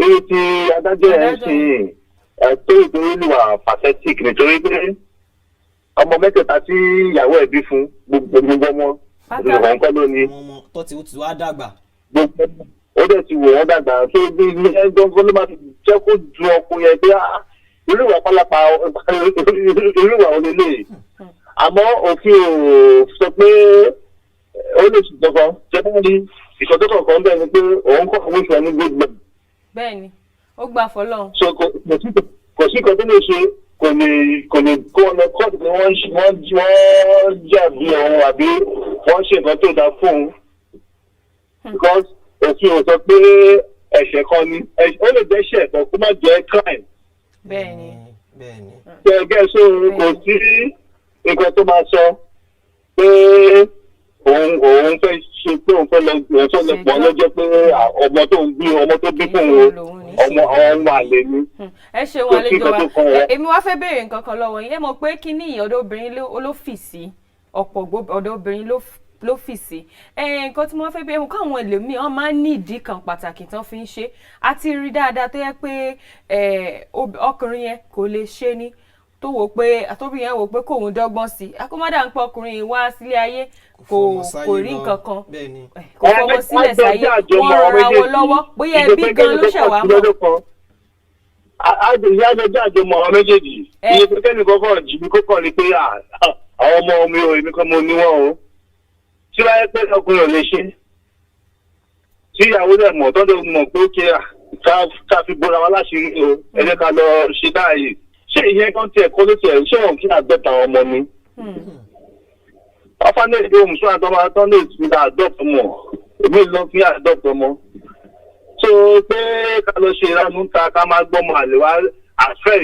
irú ti adájọ́ ẹ̀ ń sìn tó ìdúró níwà pathetic nítorí pé ọmọ mẹ́tẹ̀ẹ̀ta tí ìyàwó ẹ̀ bí fún gbogbo ọmọ ìwọ̀n kọ́ ló ní. ọmọ tó ti wá dàgbà. gbogbo ó dẹ̀ ti wò wọ́n dàgbà tó bí ẹgbẹ́ ló máa jẹ́ kó ju ọkùnrin yẹn bí irú ìwà pálápà irú ìwà onílé. àmọ́ òfin ò sọ pé ó lè ṣùgbọ́n kan jẹ́ bá rí ìṣọ́jọ́ kọ̀ọ̀kan bẹ́ẹ̀ ni pé òun kọ́ àwọn ìṣọ́ ní gbogbo. bẹ́ẹ̀ni ó gbà fọlọ́run. so kò sí kan tó lè ṣe kò lè kó ọ̀nà kọ́ọ̀tù pé wọ́n jàbí ọ̀hún àbí wọ́n ṣe nǹkan tó dáa fún un. because òfin ò sọ pé ẹ̀ṣẹ̀ kan ni ó lè jẹ́ ẹ̀ṣẹ̀ kan kó má jẹ́ crime. bẹ́ẹ̀ni. gẹ́gẹ́ so kò sí nǹkan tó máa sọ pé òun fẹ́ ṣe pé òun fẹ́ lọ pọ̀ lọ́jọ́ pé ọmọ tó ń bí ọmọ tó bí fún ọmọ àlè ni. ẹ ṣeun àlejò wa èmi wá fẹ́ béèrè nǹkan kan lọ́wọ́ yín ẹ mọ̀ pé kíní ọ̀dọ̀ obìnrin ló fì sí ọ̀pọ̀ ọ̀dọ̀ obìnrin ló fì sí nǹkan tí wọ́n fẹ́ béèrè káwọn ẹlòmíì wọ́n máa ń ní ìdí kan pàtàkì tán fi ń ṣe àti rí dáadáa tó yẹ pé ọkùnrin yẹn kò lè ṣe ni tó wò pé àtòbí yẹn wò pé kóun dọ́gbọ́n sí akọ́mọ́dà ń pọ̀ ọkùnrin yìí wá sílé ayé kò rí nǹkan kan kò fọwọ́ sílẹ̀ sáyé wọ́n rọra wọn lọ́wọ́ bóyá ẹbí gan ló ṣẹ̀wá mọ́. ìyá àjọjọ́ àjọmọ̀ àwọn méjèèjì iye pé kẹ́ni kọ́kọ́ jì mí kókàn ni pé àwọn ọmọ mi ò èmi kan mo ní wọn o tí wáyé pé ọkùnrin ò lè ṣe tí ìyàwó rẹ̀ mọ̀ tọ́jú mọ̀ pé ó kí ká fi bóra wa láṣìírí o ẹ jẹ́ ká lọ ṣe báyìí ṣé ìyẹn kan tiẹ̀ kọ́ ló tiẹ̀ ṣé òun kí àgbẹ̀ta àwọn ọmọ ni. orphanage home sọ àtọmọ àtọ́lé ìtura adopt mọ̀ èmi lọ fi adopt ọmọ. so pé ká lọ ṣe ìranú ta ká máa gbọ́mọ àlè wá àfẹ́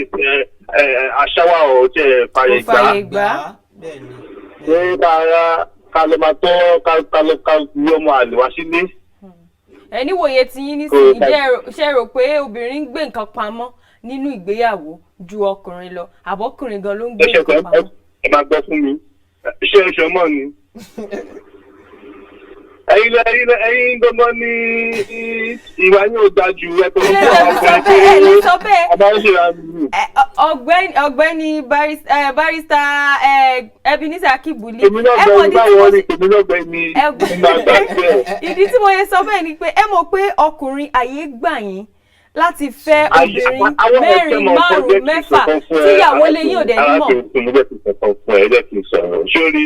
àṣàwà ọ̀ tẹ̀ fàyè gbà. ṣé ká lọ máa tọ́ ká gbé ọmọ àlè wá sílé. ẹ níwòye tí yín nísìnyí ṣe rò pé obìnrin ń gbé nǹkan pamọ́ nínú ìgbéyàwó ju ọkùnrin lọ àbọ̀kùnrin gan ló ń gbé nǹkan pamọ́. ẹ máa gbọ́ fún mi ṣé ẹṣọ mọ́ ni. ẹ̀yin gbọ́ngàn ní ìwà yóò dájú ẹ̀kọ́ ló ń bọ̀ ọkùnrin pé ọba ń ṣe àmì. ọ̀gbẹ́ni barista Ebenezer Akibuli. èmi náà bẹ̀rù báwọn rí èmi náà bẹ̀rù ní ìdí tí mo yẹ sọ bẹ́ẹ̀ ni pé ẹ mọ̀ pé ọkùnrin àyè gbà yín láti fẹ́ obìnrin mẹ́rin márùn-ún mẹ́fà tíyàwó lé yín ò dẹ̀ ní mọ̀. ẹ̀jẹ̀ kì í sọ̀rọ̀ sórí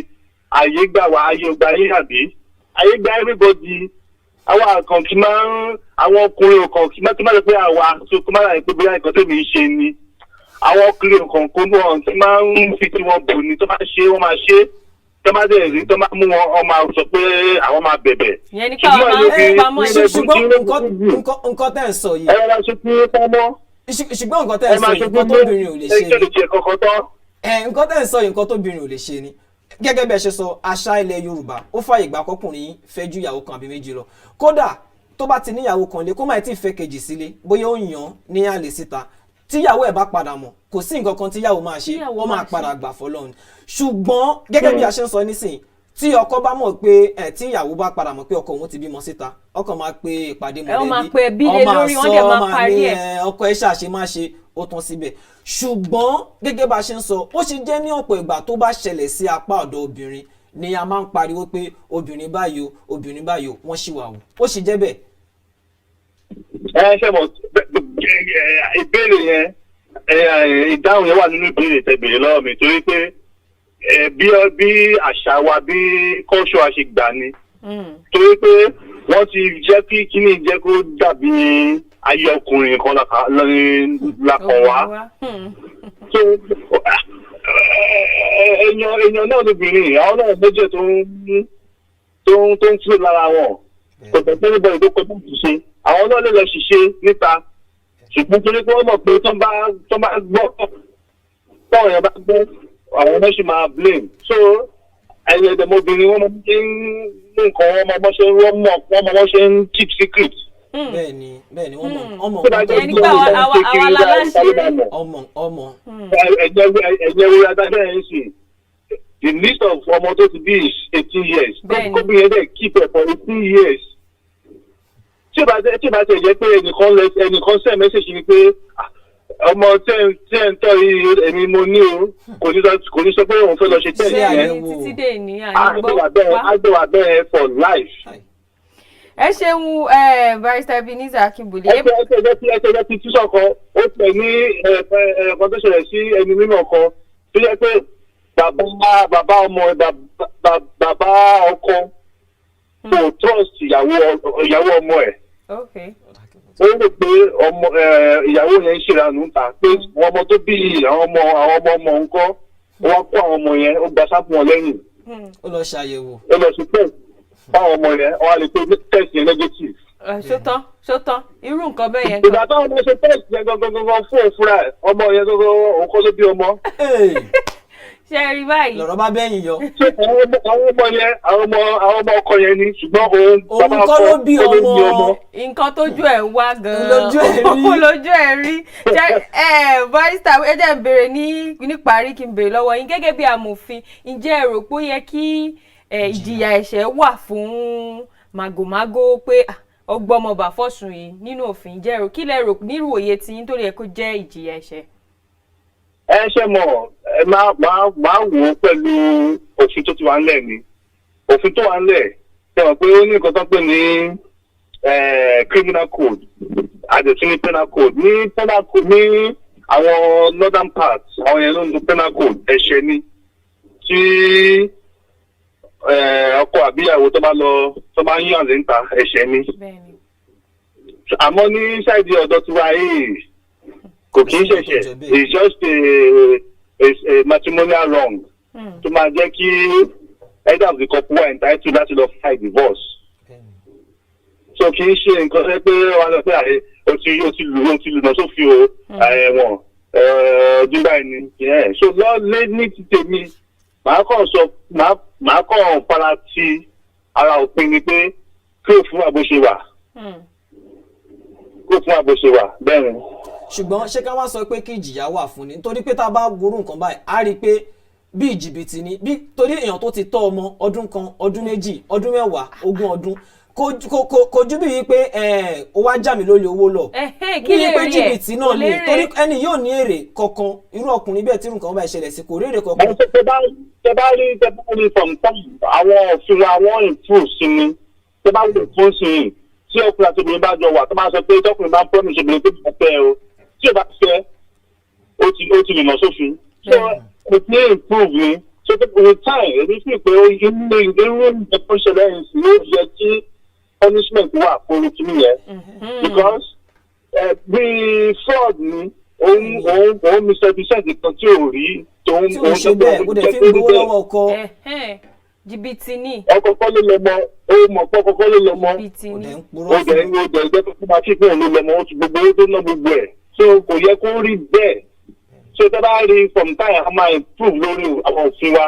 àyè gbà wá ayé ọgbà yín àbí ayé gbà everybody àwọn àkànkì máa ń àwọn ọkùnrin òkànkì máa tó máa lọ pé àwa tó kó máa rà pé bóyá nǹkan tèmi ń ṣe ni àwọn ọkùnrin òkànkì náà tí máa ń fi tí wọn bò ní tó máa ṣe wọn máa ṣe tó máa dẹ̀ rí tó máa mú wọn ọ máa sọ pé àwọn máa bẹ̀bẹ̀. ìyẹn ní káwọn máa ń pamọ́ ẹ̀ ṣùgbọ́n nǹkan tẹ́ ẹ̀ sọ yìí. ẹ wá ṣe kí ó pamọ́. ṣùgbọ́n nǹkan tẹ́ ẹ̀ sọ yìí nǹkan tóbìnrin ò lè ṣe ni. nǹkan tẹ́ ẹ̀ sọ yìí nǹkan tóbìnrin ò lè ṣe ni. gẹ́gẹ́ bí ẹ ṣe sọ àṣà ilẹ̀ Yorùbá ó fàyè gbà kọkùnrin fẹ́ ju ìyàwó kan àbí méjì lọ kódà tó bá ti níyàwó kan lé kó má tí ì fẹ́ kejì sílé bóyá ó yàn ní àlè síta tíyàwó ẹ̀ bá padà mọ̀ kò sí nǹkan kan tíyàwó máa ṣe ó máa padà gbà fọlọ́run ṣùgbọ́n gẹ́gẹ́ bí a ṣe ń sọ nísìnyí tí ọkọ bá mọ̀ pé tí ìyàwó bá padà mọ̀ pé ọkọ òun ti bímọ síta ọkọ máa pe ìpàdé mọ̀lẹ́bí ọmọ àsọ ọkọ ẹ̀ ṣàṣe má ṣe ó tán síbẹ̀ ṣùgbọ́n gẹ́gẹ́ bá a ṣe ń sọ ó ṣe jẹ́ ní ọ̀pọ̀ ìgbà tó bá ṣẹlẹ̀ sí apá ọ̀dọ̀ obìnrin ni a máa ń pariwo pé obìnrin báyìí wọ́n ṣì wà wò ó ṣe jẹ́ bẹ́ẹ̀. ṣe mọ̀ ìbéèrè yẹn ìdáhùn yẹn wà nínú ìbéèrè tẹ̀bẹ̀rẹ̀ lọ́wọ́ mi torí pé bí àṣà wa bí kọ́ṣọ́ wa ṣe gbà ni torí pé wọ́n ti jẹ́ kí kíní jẹ́ kó dàbí ayé ọkùnrin kan lákàn wá. èèyàn náà lóbìnrin àwọn náà méjì tó ń tú lára wọn kò tẹ̀sí níbẹ̀ tó kọjú ṣe àwọn náà lè lọ ṣiṣẹ́ níta ṣùgbọ́n torí pé wọ́n mọ̀ pé tó bá gbọ́ táwọn èèyàn bá gbọ́ àwọn náà ṣì máa blame so ẹ̀yìn ẹ̀dẹ̀mọbìnrin wọ́n mọ ṣe ń mú nǹkan wọ́n mọ ṣe ń keep secret. bẹ́ẹ̀ni wọ́n mọ̀ ẹni pé àwa láláṣẹ ọmọ. ẹ̀jẹ̀ wo adájọ́ yẹn sì the list of ọmọ tó ti bí is 18 years. kóbi yẹn dẹ̀ keep ẹ̀ for 18 years. tí o bá tẹ̀ jẹ́ pé ẹnìkan send message ni pé ọmọ tí ẹ̀ ń tọ́ yìí èmi mo ní o kò ní sọ pé òun fẹ́ lọ ṣe test yẹn. títí dé ní àgbẹ̀wà bẹ́ẹ̀ for life. ẹ ṣeun Barrister Ebenezer Akinbode. ẹsẹ̀ ti túṣọ̀ kan ó pẹ̀ ní ẹ̀ẹ̀kan tó ṣẹlẹ̀ sí ẹni mímọ̀ kan tó jẹ́ pé bàbá ọkọ kò trust ìyàwó ọmọ ẹ̀. ó rò pé ìyàwó yẹn ń ṣèrànú ta pé àwọn ọmọ tó bí àwọn ọmọ nǹkan wọ́n kó àwọn ọmọ yẹn ó gba sápò wọn lẹ́yìn. ó lọ ṣàyẹ̀wò. ó lọ sí test báwọn ọmọ yẹn wọ́n á lè pé test yẹn negative. ṣótán irú nǹkan bẹ́ẹ̀ yẹn. ìgbà táwọn ọmọ ṣe test yẹn gangan fún òfúra ẹ̀ ọmọ yẹn gangan òun ló bí ọmọ. ṣe é rí báyìí. lọ̀rọ̀ bá bẹ́yìn yọ. àwọn ọmọ yẹn àwọn ọmọ ọkọ yẹn ni ṣùgbọ́n òun kọ́ ló bí ọmọ. nǹkan tójú ẹ̀ ń wá gan-an lójú ẹ̀ rí. Barrister ẹ jẹ́ n béèrè níparí kí n béèrè lọ́wọ́ yín gẹ́gẹ́ bí amòfin ǹjẹ́ ẹ rò pé ó yẹ kí ìjìyà ẹ̀ṣẹ̀ wà fún màgòmágó pé ọgbọ́mọba fọ́sùn yìí nínú òfin ǹjẹ́ ẹ rò kí lẹ rò nírú òye tí yín tó yẹ kó jẹ́ ìjìyà ẹ̀ṣẹ̀? ẹ ṣe mọ̀ ẹ máa wò ó pẹ̀lú òfin tó ti wà ńlẹ̀ ni òfin tó wà ńlẹ̀ ṣe mọ̀ pé ó ní nǹkan tó ń pè ní criminal code àdètún ní penal code ní àwọn northern parts àwọn yẹn ló ń lo penal code ẹ̀ṣẹ̀ ni tí ọkọ àbíyàwó tó bá ń yàn lẹ́ńtà ẹ̀ṣẹ̀ ni àmọ́ ní ṣáìdì ọ̀dọ́ tiwa yìí kò kì í ṣẹ̀ṣẹ̀ it's just a matrimonial wrong tó máa jẹ́ kí either of the couple were entitled láti lọ file divorce so kì í ṣe nǹkan ṣe pé wọ́n lọ pé o ti lù náà sófin o ẹ̀wọ̀n ọdún báyìí ni so lọ́lé ní ti tèmi màá kàn fara ti ara òpin ni pé kí òfin àbò ṣe wà bẹ́ẹ̀ ni. ṣùgbọ́n ṣé ká wá sọ pé kí ìjìyà wà fún ni nítorí pé tá a bá gbóró nǹkan báyìí á rí i pé bí ìjìbìtì ni bí torí èèyàn tó ti tọ́ ọmọ ọdún kan ọdún méjì ọdún mẹ́wàá 20 ọdún kò ju bí pé ó wá jà mí lólè owó lọ kí lè pé rí jìbìtì náà ni torí ẹni yóò ní èrè kankan irú ọkùnrin bẹ́ẹ̀ tí nǹkan bá ìṣẹ̀lẹ̀ sí kò rí èrè kankan. tẹ bá rí from time àwọn òfin wa wọ́n improve sí ni tẹ bá rí fún sí i tí ọkùnrin àti obìnrin bá jọ wà tó máa sọ pé tọkùnrin bá ń promise obìnrin tó bá fẹ́ o tí ò bá fẹ́ ó ti lè nà sófin so kò ní improve ni so with time èmi fi pé inú ìgbéró tó ṣẹlẹ̀ yìí sí ó yẹ kí punishment wà fún ìkíní yẹn because bí fraud ni òun misrepresent nǹkan tí ò rí tòun ṣe bẹ́ẹ̀ kó dẹ̀ fi ń gbowó lọ́wọ́ ọkọ. jìbìtì ni. ọkọ kọ́ ló lọ mọ ó mọ̀ pé ọkọ kọ́ ló lọ mọ jìbìtì ni. ó jẹ́ ìjẹ́ tó máa kí pé òun ló lọ mọ ó ti gbogbo owó tó ná gbogbo ẹ̀ so kò yẹ kó rí bẹ́ẹ̀ so tẹ́ bá rí from time a máa improve lórí àwọn òfin wa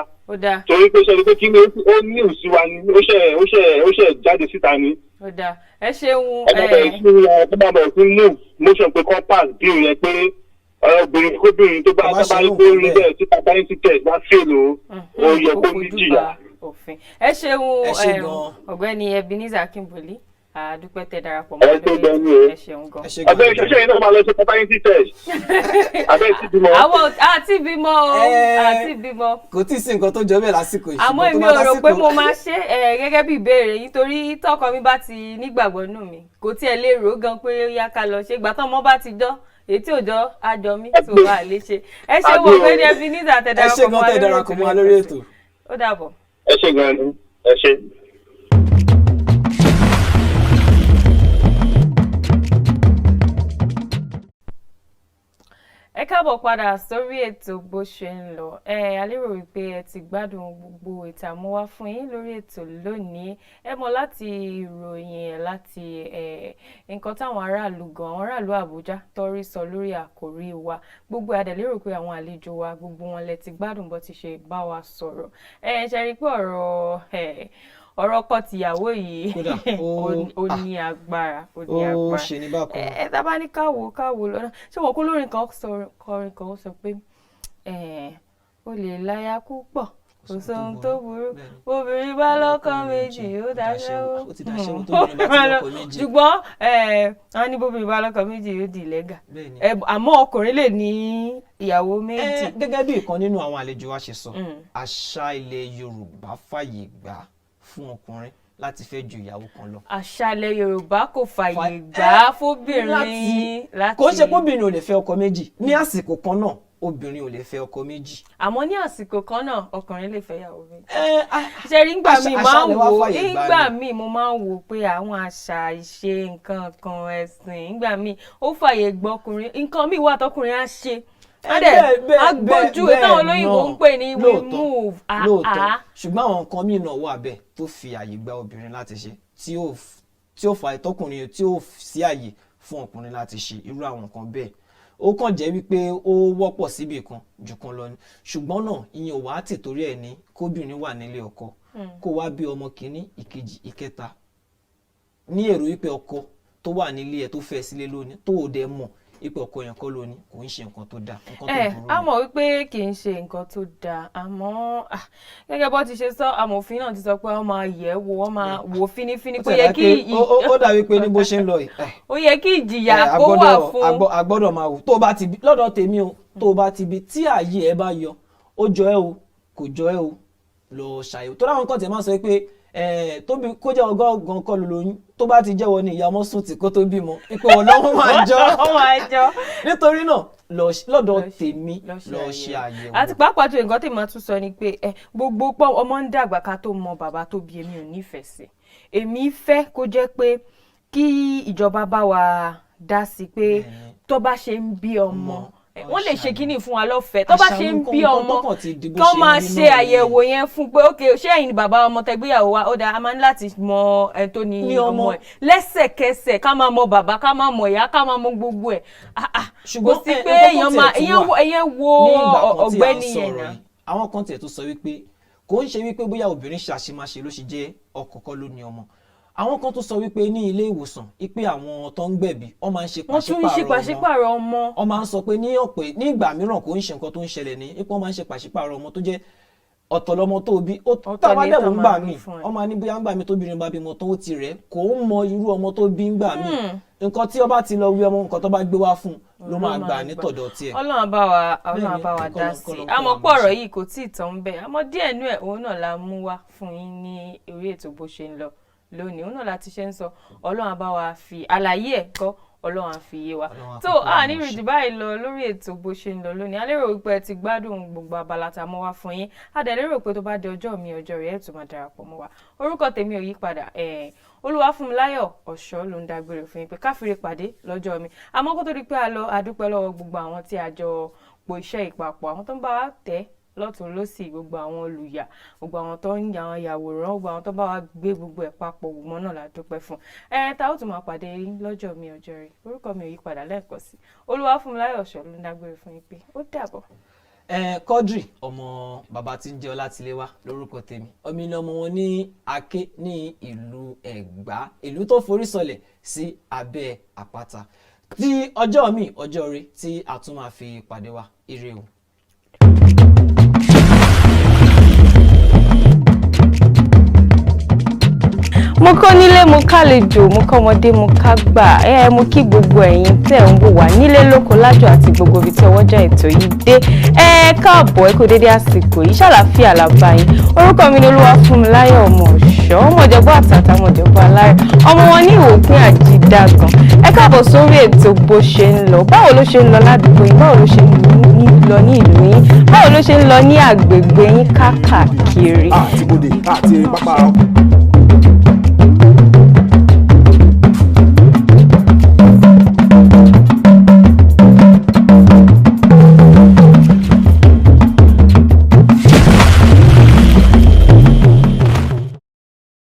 torí pé ṣe pé kí ni ó ní òsì wa ni ó ṣe jáde síta ni. ó dáa ẹ ṣeun. ọ̀pọ̀ bàbá òfin move motion pé compass bí òun yẹn pé obìnrin kóbìnrin tó bá rí pé rí bẹ́ẹ̀ tí paternity test bá fail ó yẹ kó ní jìyà. ẹ ṣeun ọ̀gbẹ́ni Ebenezer Akinbode àdúpẹ́ tẹ darapọ̀ mọ́ lórí ẹ ṣeun gan. abẹ́ ìṣẹ́ṣẹ́ yìí náà máa lọ sí paternity test abẹ́ ti bímọ. àwọn àti bímọ àti bímọ. kò tí ì sí nǹkan tó jọ bẹ́ẹ̀ lásìkò yìí. àmọ́ èmi ò rò pé mo máa ṣe gẹ́gẹ́ bí ìbéèrè yìí torí tọkọ mi bá ti nígbàgbọ́ nù mí kò tiẹ̀ lè rò ó gan pé ó yá ká lọ ṣe ìgbà tán ọmọ bá ti dán èyí tí òjò àjọ mi tó wà lè ṣe. ẹ ṣe wo ọ̀gbẹ́ni Ebenezer tẹ darapọ̀ mọ́ lórí ètò. ó dàbọ̀. ẹ ṣe gan-an ni ẹ ṣe. ẹ káàbọ̀ padà sórí ètò bó ṣe ń lọ. A lérò wípé ẹ ti gbádùn gbogbo ètò àmúwá fún yín lórí ètò lónìí. Ẹ mọ̀ láti ìròyìn láti nǹkan táwọn aráàlú Àbújá tọ́rí sọ lórí àkòrí wa. Gbogbo a dẹ̀ lérò pé àwọn àlejò wa gbogbo wọn lẹ ti gbádùn bó ti ṣe bá wa sọ̀rọ̀. Ṣe rí pé ọ̀rọ̀ ọkọ tìyàwó yìí ó ní agbára. ó ṣe ní bákan. Tá bá ní káwo lọ́nà ṣé wọn kó lórin kan kọrin kan ó sọ pé ó lè láya púpọ̀ kò sóhun tó burú obìnrin bá lọ́kọ méjì ó dáṣẹ́wó. ó ti dáṣẹ́wó tó bìnrin bá ti lọ́kọ méjì. ṣùgbọ́n wọ́n ní bóbìnrin bá lọ́kọ méjì yóò di ìlẹ́gà àmọ́ ọkùnrin lè ní ìyàwó méjì. gẹ́gẹ́ bí ìkan nínú àwọn àlejò wa ṣe sọ àṣà ilẹ̀ Yorùbá fàyè gbà fún ọkùnrin láti fẹ́ ju ìyàwó kan lọ. àṣà ilẹ̀ Yorùbá kò fàyè gbà fóbìnrin láti. kò ṣe kóbìnrin ò lè fẹ́ ọkọ méjì ní àsìkò kan náà obìnrin ò lè fẹ́ ọkọ méjì. àmọ́ ní àsìkò kan náà ọkùnrin lè fẹ́ ìyàwó méjì. ṣe rí ìgbà míì mo máa ń wò pé àwọn àṣà ìṣe nǹkan kan ẹ̀sìn ìgbà míì ó fàyè gbọ́ ọkùnrin nǹkan míì wà tọkùnrin á ṣe agbójú táwọn olóyìnbó ń pè ní we move. lóòótọ́ ṣùgbọ́n àwọn nǹkan míì náà wà bẹ́ẹ̀ tó fi àyè gba obìnrin láti ṣe tí ó fa ìtọ́kùnrin tí ó sí àyè fún ọkùnrin láti ṣe irú àwọn nǹkan bẹ́ẹ̀ ó kàn jẹ́ wípé ó wọ́pọ̀ síbì kan jù kan lọ ni ṣùgbọ́n náà ìyẹn ò wá tì torí ẹ̀ ní kóbìnrin wà nílé ọkọ kó wá bí ọmọ kìíní ìkejì ìkẹta ní èrò wípé ọkọ tó wà nílé ẹ̀ tó fẹ́ sílé lónìí tó ò dẹ̀ mọ̀ ipò ọkọ yẹn kọ́ lónìí kò ń ṣe nǹkan tó dáa nǹkan tó burú. a mọ̀ wípé kì í ṣe nǹkan tó dáa àmọ́ gẹ́gẹ́ bó ti ṣe sọ amòfin náà ti sọ pé wọ́n máa yẹ̀ wò wọ́n máa wò fínífíní pé yẹ kí ó dàbí pé ní bó ṣe ń lọ yìí. ó yẹ kí ìjìyà kó wà fún. a gbọ́dọ̀ máa wò tó o bá ti bí lọ́dọ̀ tèmi o tó o bá ti bí tí ààyè ẹ bá yọ ó jọ ẹ o kò jọ ẹ o lọ ṣàyẹ̀wò tó láwọn kan tẹ̀ máa sọ pé tóbi kó jẹ́ ọgọ́gàn kọ́ ló lóyún tó bá ti jẹ́wọ́ ní ìyá ọmọ sùn tí kò tó bímọ ipò ọlọ́run máa jọ nítorí náà lọ́dọ̀ tèmi lọ ṣe àyẹ̀wò. àti pàápàá tó nǹkan tí màá tún sọ ni pé gbogbo pọ́ ọmọ ń dàgbà ká tó mọ bàbá tó bí èmi ò nífẹ̀ẹ́ sí èmi fẹ́ kó jẹ́ pé kí ìjọba bá wa dá sí pé tó bá ṣe ń bí ọmọ wọ́n lè ṣe kíní fún wa lọ́fẹ̀ẹ́ tó bá ṣe ń bí ọmọ kó máa ṣe àyẹ̀wò yẹn fún pé ok ṣé ẹ̀yin ni bàbá ọmọ tẹgbéyàwó wa ó dáa a máa ń láti mọ ẹni tó ní ọmọ ẹ̀ lẹ́sẹ̀kẹsẹ̀ ká máa mọ bàbá ká máa mọ ìyá ká máa mọ gbogbo ẹ̀ kò sí pé èèyàn wo ọ̀gbẹ́ni yẹn náà. àwọn kan tiẹ̀ tó sọ wípé kò ń ṣe wípé bóyá obìnrin ṣàṣemáṣe ló ṣe jẹ́ ọkọ kọ́ ló ní ọmọ àwọn kan tó sọ wípé ní ilé ìwòsàn ipe àwọn tó ń gbẹ̀bí wọ́n máa ń ṣe pàṣípààrọ̀ ọmọ. wọ́n máa ń sọ pé ní ìgbà mìíràn kò ń ṣe nǹkan tó ń ṣẹlẹ̀ ní ipò wọ́n máa ń ṣe pàṣípààrọ̀ ọmọ tó jẹ́ ọ̀tọ̀ lọmọ tó bí tábàdẹ̀wò ń gbà mí ọmọ ní bóyá ń gbà mí tóbìnrin bá bímọ tó ti rẹ̀ kò ń mọ irú ọmọ tó bí ń gbà mí nǹkan tí ó bá ti lọ wí ọmọ nǹkan tó bá gbé wá fún ló máa gbà nítọ̀dọ̀ tiẹ̀. Ọlọ́run bá wa dá sí i àmọ́ pọ̀ ọ̀rọ̀ yìí kò tí ì tán bẹ́ẹ̀ àmọ́ díẹ̀ nú ẹ̀ òun náà la mú wá fún yín ní orí ètò bó ṣe ń lọ lónìí òun náà láti ṣe ń sọ Ọlọ́run bá wa fi àlàyé ẹ̀ kọ́ Ọlọ́run á fi yé wa tó a ní ìrìndì báyìí lọ lórí ètò bó ṣe ń lọ lónìí a lérò wípé ẹ ti gbádùn gbogbo abala tá a mọ́ wá fún yín a dẹ̀ lérò pé tó bá di ọjọ́ mi ọjọ́ rẹ̀ ẹ̀ tó máa darapọ̀ mọ́ wa orúkọ tèmi ò yí padà Olúwafúnmiláyọ̀ Ọ̀ṣọ́ ló ń dágbére fún yín pé káfíńrè pàdé lọ́jọ́ mi àmọ́ kó tó di pé a lọ adúpẹ́ lọ́wọ́ gbogbo àwọn tí a jọ po iṣẹ́ ìpapọ̀ àwọn tó ń bá wa tẹ̀ lọ́tún lọ́sì gbogbo àwọn olùyà gbogbo àwọn tó ń ya àwọn yàwòrán gbogbo àwọn tó bá wa gbé gbogbo ẹ̀ papọ̀ gbogbo náà la dúpẹ́ fún ta ó tún máa pàdé lọ́jọ́ mi ọjọ́ rẹ̀ orúkọ mi ò yí padà lẹ́ẹ̀kan sí Olúwafúnmiláyọ̀ Ọ̀ṣọ́ ló ń dágbére fún yín pé ó dàbọ̀. Quadri ọmọ bàbá tí ń jẹ́ Ọlátiléwá lórúkọ tèmi ọmọ ilé ọmọ wọn ní Aké ní ìlú Ẹ̀gbá ìlú tó forí sọlẹ̀ sí abẹ́ àpáta tí ọjọ́ mi ọjọ́ rẹ̀ tí a tún máa fi pàdé wa ire o. mo kọ́ nílé mo kálejò mo kọ́ ọmọdé mo ká gbà mo kí gbogbo ẹ̀yin tẹ̀ ń wò wá nílé lóko lájọ àti gbogbo ibi tí ọwọ́jà ètò yìí dé káàbọ̀ ẹ kú dédé àsìkò yìí ṣàlàáfíà làbá yín orúkọ mi ni Olúwafúnmiláyọ̀ ọmọ Ọ̀ṣọ́ ọmọ Ìjẹ̀bú àtàtà ọmọ Ìjẹ̀bú alárẹ̀ ọmọ wọn ní Ìwòpin Àjídàgàn ẹ káàbọ̀ sórí ètò bó ṣe ń lọ báwo ló ṣe ń lọ ládùúgbò yín báwo ló ṣe ń lọ ní ìlú yín báwo ló ṣe ń lọ ní àgbègbè yín káàkiri. àti bòde àti pápá